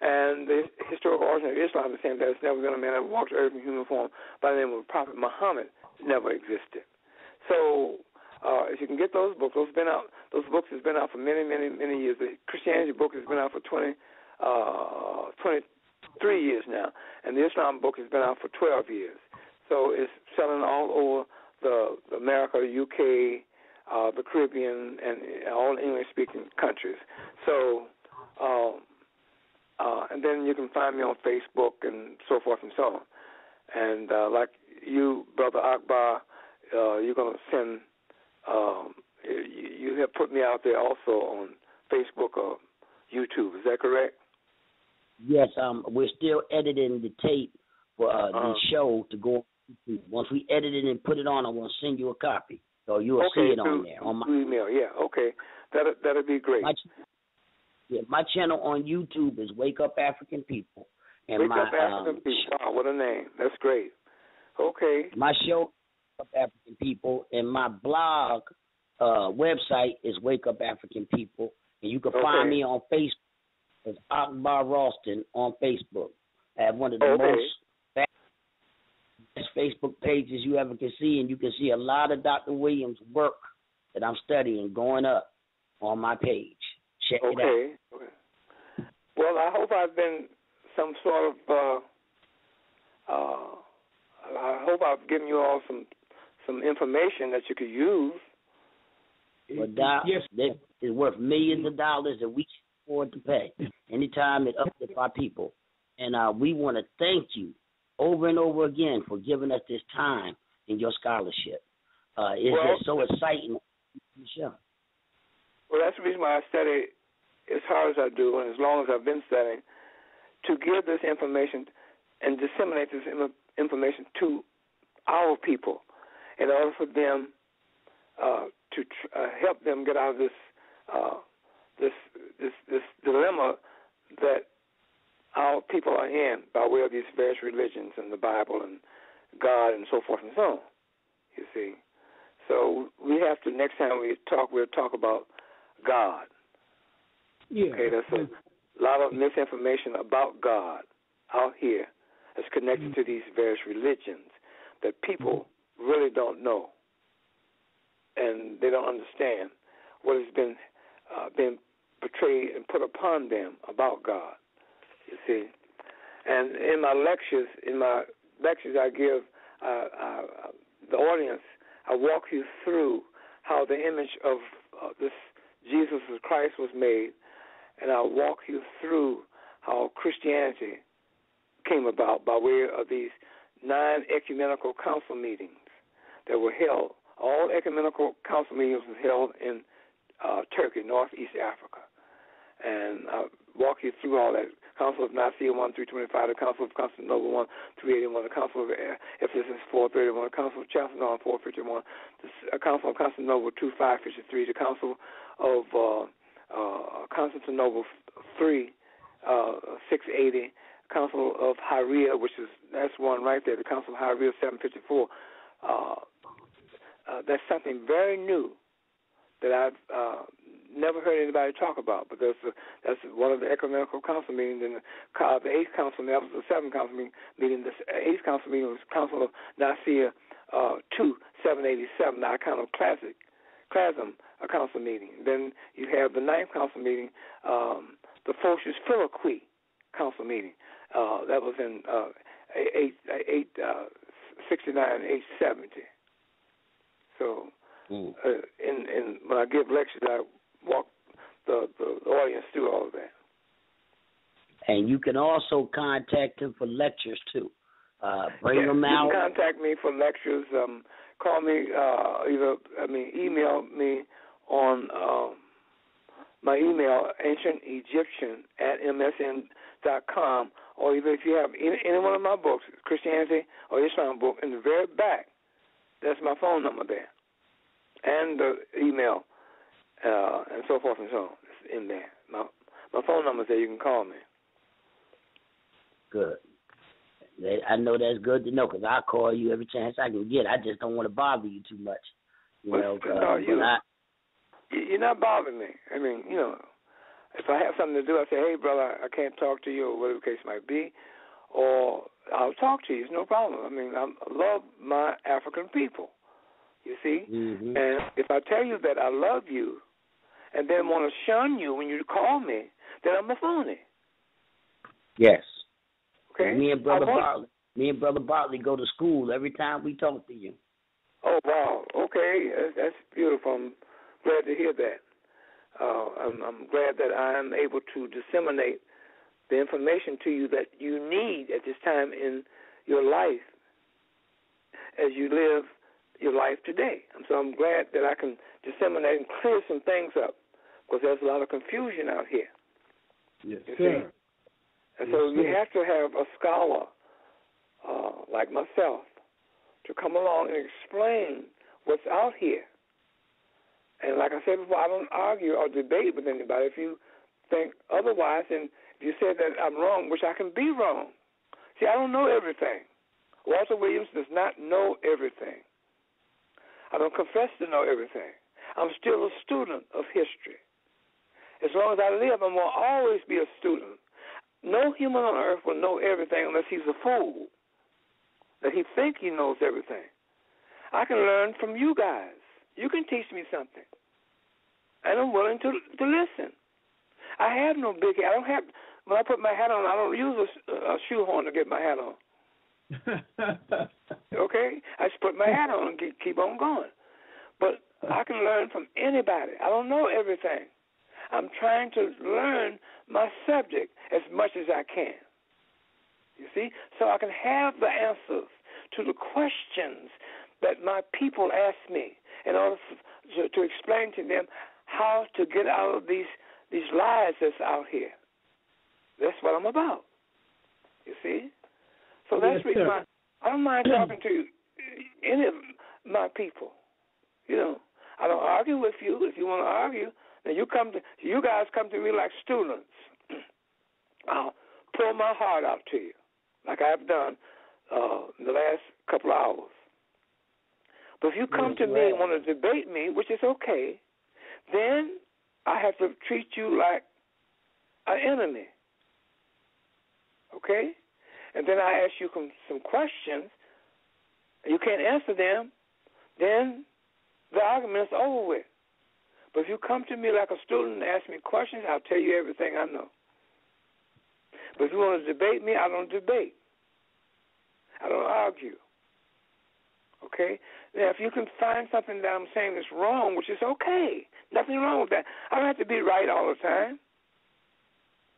And the Historical Origin of Islam is saying that there's never been a man that walked the earth in human form by the name of Prophet Mohammed never existed. So if you can get those books, those books has been out for many, many, many years. The Christianity book has been out for 23 years now, and the Islam book has been out for 12 years. So it's selling all over the America, UK, the Caribbean, and all English-speaking countries. So, and then you can find me on Facebook and so forth and so on. And like you, Brother Akbar, you're going to send, you have put me out there also on Facebook or YouTube. Is that correct? Yes, we're still editing the tape for the show to go on YouTube. Once we edit it and put it on, I'm going to send you a copy. So you'll see it on there. On my email, okay. That'll be great. My channel on YouTube is Wake Up African People. And Wake Up African People. Wow, what a name. That's great. Okay. My show, Wake Up African People, and my blog website is Wake Up African People. And you can find me on Facebook. It's Akbar Ralston on Facebook. I have one of the most best Facebook pages you ever can see, and you can see a lot of Dr. Williams' work that I'm studying going up on my page. Check it out. Okay. Well, I hope I've been some sort of, I hope I've given you all some information that you could use. Well, Doc, it's worth millions of dollars that we can afford to pay anytime it uplifts our people. And we want to thank you over and over again for giving us this time in your scholarship. It's just so exciting. Well, that's the reason why I study as hard as I do and as long as I've been studying, to give this information and disseminate this information to our people in order for them to help them get out of this dilemma that our people are in by way of these various religions and the Bible and God and so forth and so on, you see. So we have to, next time we talk, we'll talk about God. Yeah. Okay, there's a lot of misinformation about God out here that's connected to these various religions that people really don't know, and they don't understand what has been portrayed and put upon them about God. You see, and in my lectures I give the audience, I walk you through how the image of this Jesus Christ was made, and I'll walk you through how Christianity came about by way of these 9 ecumenical council meetings that were held. All ecumenical council meetings were held in Turkey, Northeast Africa. And I'll walk you through all that. Council of Nicaea 1-325, the Council of Constantinople 1-381, the Council of Ephesus 431, the Council of Chalcedon 451, the Council of Constantinople 2553, the Council of Constantinople 680, Council of Hieria, that's one right there, the Council of Hieria 754. That's something very new that I've never heard anybody talk about, but that's one of the ecumenical council meetings. And the 8th council meeting, that was the 7th council meeting. The 8th council meeting was Council of Nicaea 2-787, the Iconoclasm council meeting. Then you have the 9th council meeting, the Phocius Philocque council meeting. That was in 869 and 870. So when I give lectures, I walk the audience through all of that. And you can also contact him for lectures too. Bring them out. You can contact me for lectures. Call me email me on my email, ancientegyptian@msn.com, or even if you have any one of my books, Christianity or Islam book, in the very back, that's my phone number there, and the email, and so forth and so on. It's in there. My phone number is there. You can call me. Good. I know that's good to know, because I call you every chance I can get. I just don't want to bother you too much. You're not bothering me. I mean, if I have something to do, I say, hey, brother, I can't talk to you, or whatever the case might be, or I'll talk to you. It's no problem. I mean, I love my African people, you see? Mm-hmm. And if I tell you that I love you and then want to shun you when you call me, then I'm a phony. Yes. Okay? Me and Brother Bartley go to school every time we talk to you. Oh, wow. Okay. That's beautiful. I'm glad to hear that. I'm glad that I am able to disseminate the information to you that you need at this time in your life as you live your life today. And so I'm glad that I can disseminate and clear some things up, because there's a lot of confusion out here. Yes, you sir. See? And so you have to have a scholar like myself to come along and explain what's out here. And like I said before, I don't argue or debate with anybody. If you think otherwise, and if you say that I'm wrong, which I can be wrong. See, I don't know everything. Walter Williams does not know everything. I don't confess to know everything. I'm still a student of history. As long as I live, I will always be a student. No human on earth will know everything unless he's a fool, that he thinks he knows everything. I can learn from you guys. You can teach me something, and I'm willing to listen. I have no big head. I don't have. When I put my hat on, I don't use a shoehorn to get my hat on. Okay, I just put my hat on and keep on going. But I can learn from anybody. I don't know everything. I'm trying to learn my subject as much as I can. You see, so I can have the answers to the questions that my people ask me, in order to explain to them how to get out of these lies that's out here. That's what I'm about. You see? So that's the reason why I don't mind talking to any of my people. I don't argue with you. If you want to argue, then you guys come to me like students. I'll pour my heart out to you, like I've done in the last couple of hours. But if you come to me and want to debate me, which is okay, then I have to treat you like an enemy. Okay? And then I ask you some questions, and you can't answer them, then the argument is over with. But if you come to me like a student and ask me questions, I'll tell you everything I know. But if you want to debate me, I don't debate. I don't argue. Okay? Now, if you can find something that I'm saying is wrong, which is okay, nothing wrong with that. I don't have to be right all the time.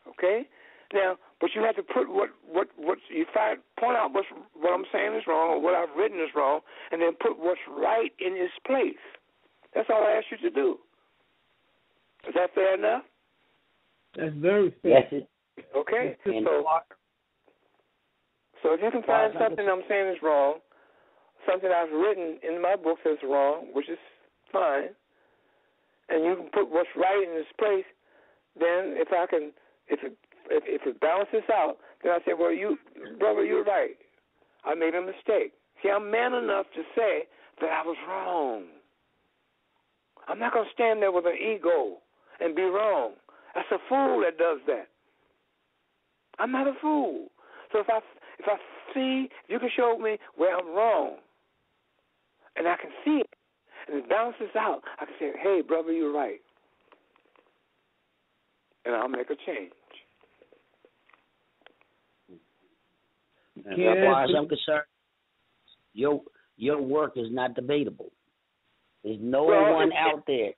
Okay? Now, but you have to put what you find, point out what I'm saying is wrong or what I've written is wrong, and then put what's right in its place. That's all I ask you to do. Is that fair enough? That's very fair. Yes. Okay. So if you can find something I'm saying is wrong, something I've written in my book that's wrong, which is fine, and you can put what's right in its place, then if it balances out, then I say, well, brother, you're right. I made a mistake. See, I'm man enough to say that I was wrong. I'm not going to stand there with an ego and be wrong. That's a fool that does that. I'm not a fool. So if you can show me where I'm wrong, and I can see it, and it balances out, I can say, hey, brother, you're right. And I'll make a change. As far as I'm concerned, your work is not debatable. There's no one out there.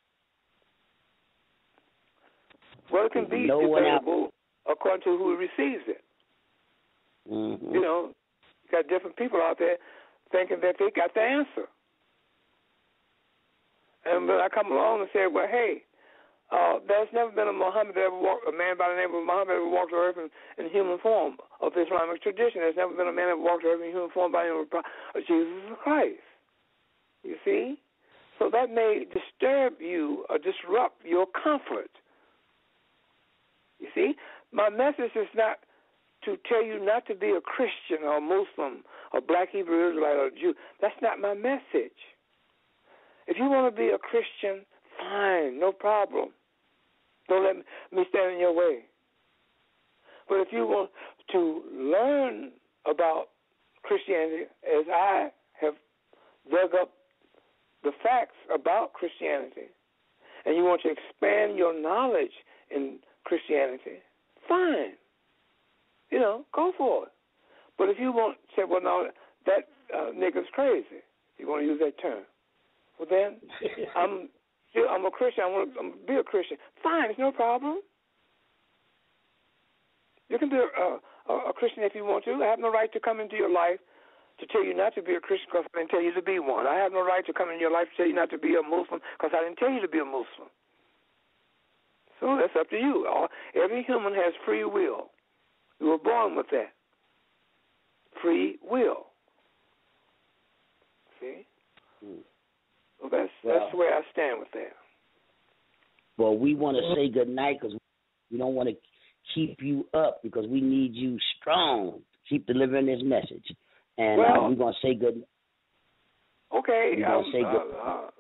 Well, it can be debatable according to who receives it. Mm-hmm. You know, you got different people out there thinking that they got the answer. And when I come along and say, well, hey, there's never been a man by the name of Mohammed ever walked the earth in human form of Islamic tradition. There's never been a man that walked the earth in human form by the name of Jesus Christ. You see? So that may disturb you or disrupt your comfort. You see? My message is not to tell you not to be a Christian or Muslim or Black Hebrew Israelite or Jew. That's not my message. If you want to be a Christian, fine, no problem. Don't let me stand in your way. But if you want to learn about Christianity, as I have dug up the facts about Christianity, and you want to expand your knowledge in Christianity, fine. You know, go for it. But if you want to say, well, no, that nigga's crazy, you want to use that term, well, then I'm a Christian. I'm going to be a Christian. Fine, it's no problem. You can be a Christian if you want to. I have no right to come into your life to tell you not to be a Christian because I didn't tell you to be one. I have no right to come into your life to tell you not to be a Muslim because I didn't tell you to be a Muslim. So that's up to you. Every human has free will. You were born with that. Free will. See? Well, that's where I stand with that. Well, we want to say good night because we don't want to keep you up because we need you strong to keep delivering this message. And we're going to say good night. Okay.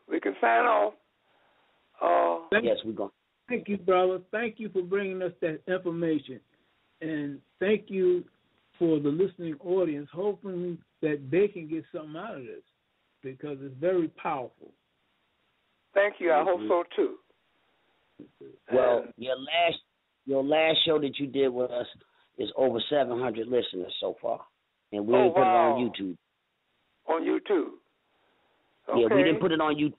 We can sign off. Yes, we're going. Thank you, brother. Thank you for bringing us that information. And thank you for the listening audience, hoping that they can get something out of this because it's very powerful. Thank you. I hope so, too. Well, your last show that you did with us is over 700 listeners so far. And we didn't put it on YouTube. On YouTube? Okay. Yeah, we didn't put it on YouTube.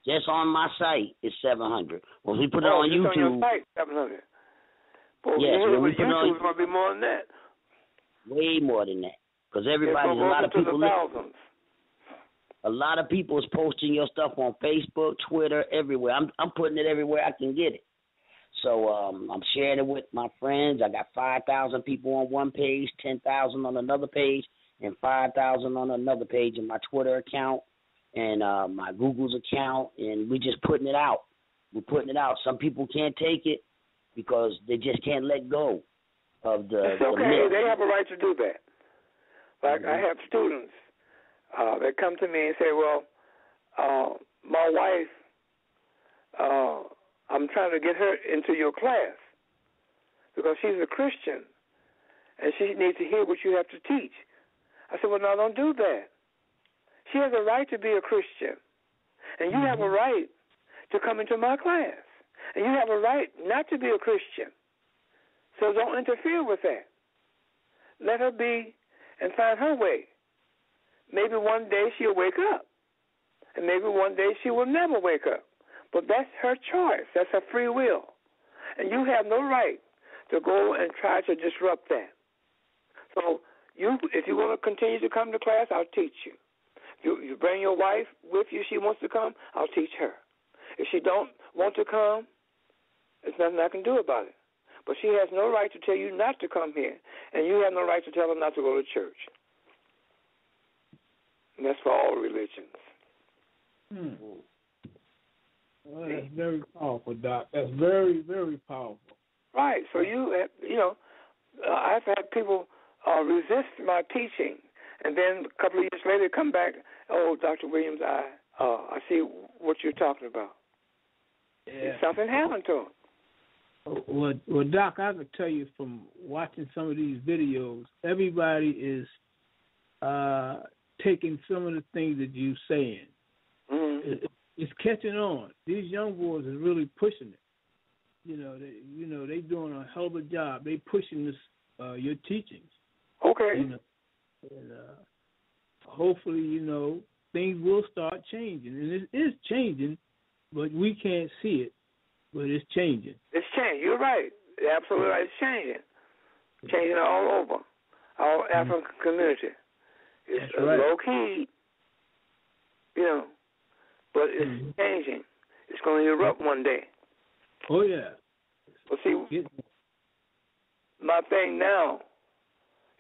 Just on my site, it's 700. When we put it on just YouTube. on your site, 700. Well, yes, when we put it on YouTube, it's going to be more than that. Way more than that. Because everybody's, a lot of people listen. A lot of people is posting your stuff on Facebook, Twitter, everywhere. I'm putting it everywhere I can get it. So I'm sharing it with my friends. I got 5,000 people on one page, 10,000 on another page, and 5,000 on another page in my Twitter account and my Google's account, and we're just putting it out. We're putting it out. Some people can't take it because they just can't let go of the It's okay. myth. They have a right to do that. Like I have students that come to me and say, well, my wife, I'm trying to get her into your class because she's a Christian and she needs to hear what you have to teach. I said, well, no, don't do that. She has a right to be a Christian, and you have a right to come into my class, and you have a right not to be a Christian. So don't interfere with that. Let her be and find her way. Maybe one day she'll wake up, and maybe one day she will never wake up. But that's her choice. That's her free will. And you have no right to go and try to disrupt that. So if you want to continue to come to class, I'll teach you. If you bring your wife with you, she wants to come, I'll teach her. If she don't want to come, there's nothing I can do about it. But she has no right to tell you not to come here, and you have no right to tell her not to go to church. And that's for all religions. Well, that's very powerful, Doc. That's very, very powerful. Right. So I've had people resist my teaching, and then a couple of years later come back, oh, Dr. Williams, I see what you're talking about. Yeah. Something happened to them. Well, Doc, I can tell you from watching some of these videos, everybody is taking some of the things that you're saying. Mm-hmm. It's catching on. These young boys are really pushing it. They doing a hell of a job. They pushing this your teachings. Okay. And hopefully, things will start changing, and it is changing, but we can't see it. But it's changing. It's changing. You're right. Absolutely right. It's changing. Changing all over our African community. It's right. Low key, but it's changing. It's going to erupt one day. Oh, yeah. Well, see, my thing now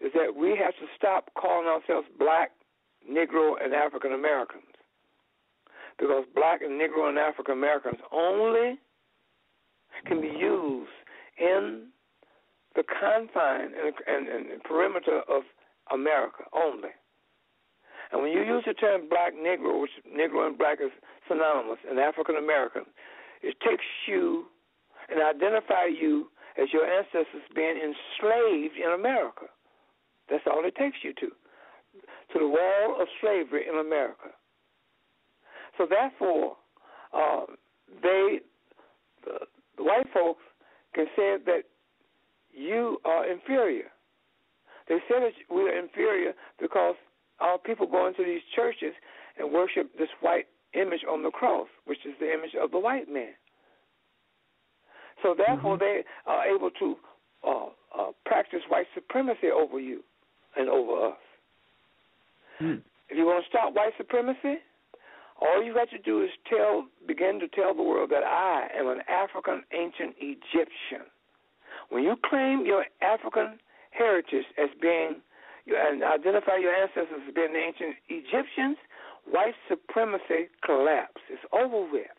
is that we have to stop calling ourselves Black, Negro, and African Americans. Because Black and Negro and African Americans only can be used in the confine and perimeter of America only. And when you use the term Black, Negro, which Negro and Black is synonymous, and African American, it takes you and identify you as your ancestors being enslaved in America. That's all it takes you to the wall of slavery in America. So therefore, the white folks can say that you are inferior. They say that we are inferior because our people go into these churches and worship this white image on the cross, which is the image of the white man. So therefore, they are able to practice white supremacy over you and over us. If you want to stop white supremacy, all you have to do is begin to tell the world that I am an African ancient Egyptian. When you claim your African heritage as being, and identify your ancestors as being the ancient Egyptians, white supremacy collapses. It's over with.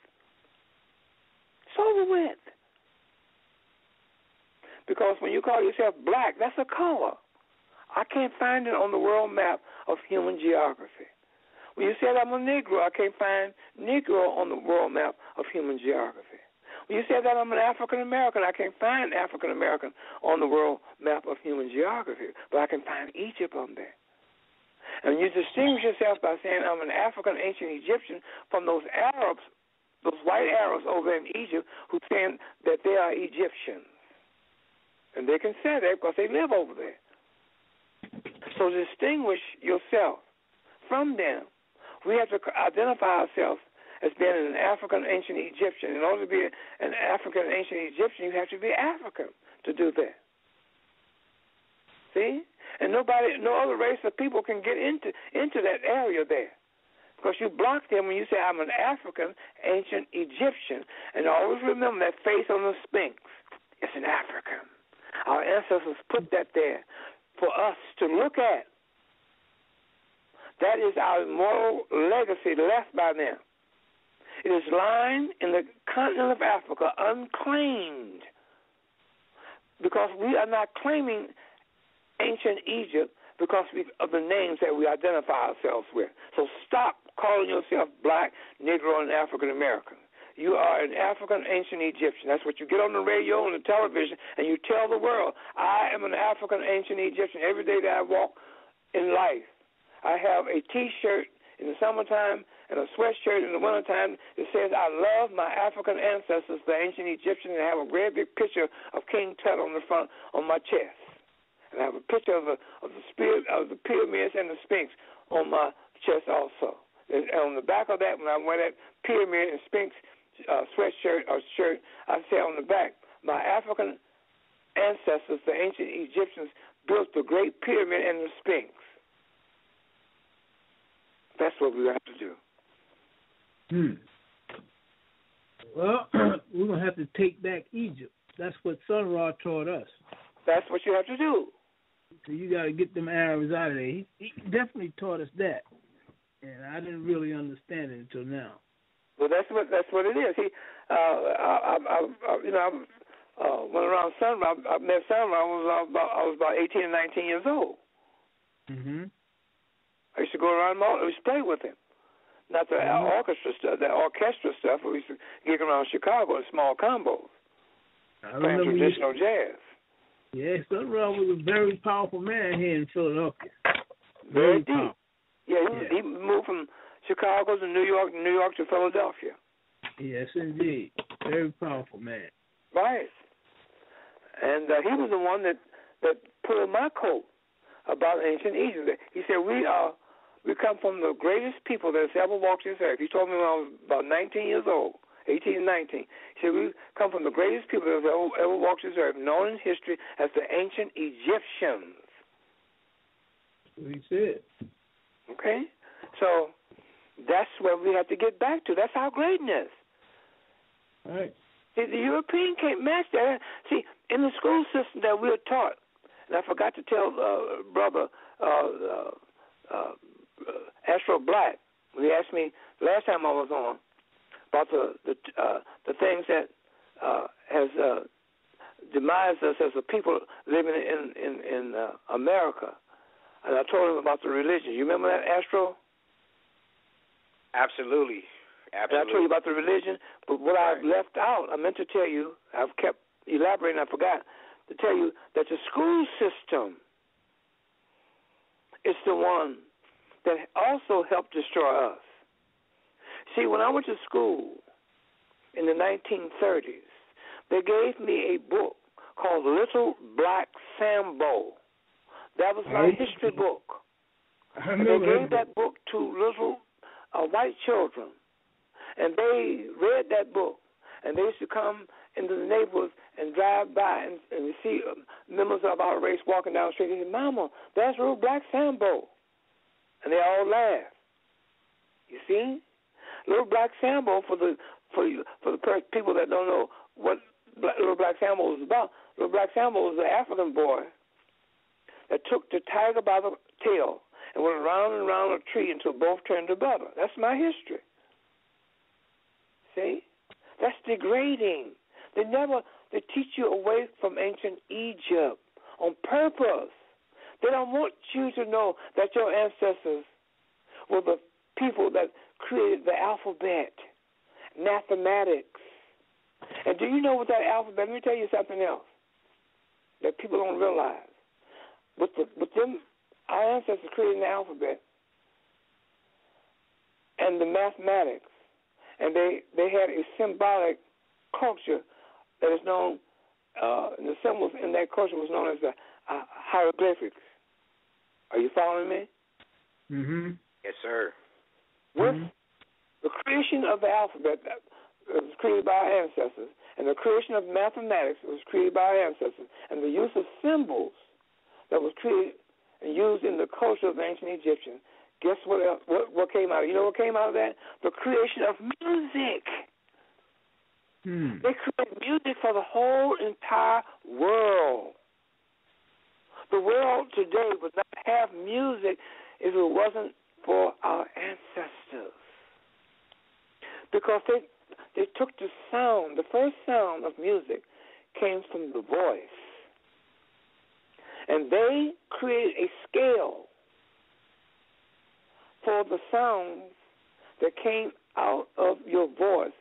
It's over with. Because when you call yourself Black, that's a color. I can't find it on the world map of human geography. When you said I'm a Negro, I can't find Negro on the world map of human geography. When you said that I'm an African American, I can't find African American on the world map of human geography, but I can find Egypt on there. And you distinguish yourself by saying I'm an African ancient Egyptian from those Arabs, those white Arabs over in Egypt who saying that they are Egyptians. And they can say that because they live over there. So distinguish yourself from them. We have to identify ourselves as being an African ancient Egyptian. In order to be an African ancient Egyptian, you have to be African to do that. See? And no other race of people can get into that area there. Because you block them when you say, I'm an African ancient Egyptian. And always remember that face on the Sphinx. It's an African. Our ancestors put that there for us to look at. That is our moral legacy left by them. It is lying in the continent of Africa unclaimed because we are not claiming ancient Egypt because of the names that we identify ourselves with. So stop calling yourself Black, Negro, and African American. You are an African ancient Egyptian. That's what you get on the radio and the television, and you tell the world, I am an African ancient Egyptian. Every day that I walk in life, I have a T-shirt in the summertime and a sweatshirt in the wintertime that says, I love my African ancestors, the ancient Egyptians, and I have a great big picture of King Tut on the front on my chest. And I have a picture of the pyramids and the Sphinx on my chest also. And on the back of that, when I wear that pyramid and Sphinx sweatshirt or shirt, I say on the back, my African ancestors, the ancient Egyptians, built the Great Pyramid and the Sphinx. That's what we have to do. Well, we're going to have to take back Egypt. That's what Sun Ra taught us. That's what you have to do. So you got to get them Arabs out of there. He definitely taught us that, and I didn't really understand it until now. Well, that's what it is. He, went around Sun Ra. I met Sun Ra. I was about 18 and 19 years old. Mhm. I used to go around him. I used to play with him. Not the orchestra stuff, the orchestra stuff. We used to gig around Chicago in small combos, playing traditional jazz. Yeah, Sun Ra was a very powerful man here in Philadelphia. Very deep. Yeah, he moved from Chicago to New York, New York to Philadelphia. Yes, indeed. Very powerful man. Right. And he was the one that pulled my coat about ancient Egypt. He said, we come from the greatest people that has ever walked this earth. He told me when I was about 19 years old, 18 and 19. He said, we come from the greatest people that have ever walked this earth, known in history as the ancient Egyptians. That's what he said. Okay? So that's where we have to get back to. That's our greatness. All right. See, the European can't match that. See, in the school system that we're taught, and I forgot to tell Brother Astro Black, when he asked me last time I was on about the things that has demised us as a people living in America, and I told him about the religion. You remember that, Astro? Absolutely. And I told you about the religion, but what I've left out, I meant to tell you, I've kept elaborating, I forgot to tell you that the school system is the one that also helped destroy us. See, when I went to school in the 1930s, they gave me a book called Little Black Sambo. That was my history book. And they gave that book to little white children. And they read that book, and they used to come into the neighborhoods and drive by and see members of our race walking down the street. They said, "Mama, that's Little Black Sambo." And they all laughed. You see? Little Black Sambo, for the people that don't know what Little Black Sambo was about, Little Black Sambo was an African boy that took the tiger by the tail and went around and around a tree until both turned to butter. That's my history. See? That's degrading. They teach you away from ancient Egypt on purpose. They don't want you to know that your ancestors were the people that created the alphabet, mathematics. And do you know what that alphabet, let me tell you something else that people don't realize. With them, our ancestors created the alphabet and the mathematics. And they had a symbolic culture that is known, the symbols in that culture was known as the hieroglyphics. Are you following me? Mm-hmm. Yes, sir. With the creation of the alphabet that was created by our ancestors, and the creation of mathematics that was created by our ancestors, and the use of symbols that was created and used in the culture of the ancient Egyptians, guess what else? What came out of it? You know what came out of that? The creation of music. They created music for the whole entire world. The world today would not have music if it wasn't for our ancestors. Because they took the sound, the first sound of music came from the voice. And they created a scale for the sounds that came out of your voice.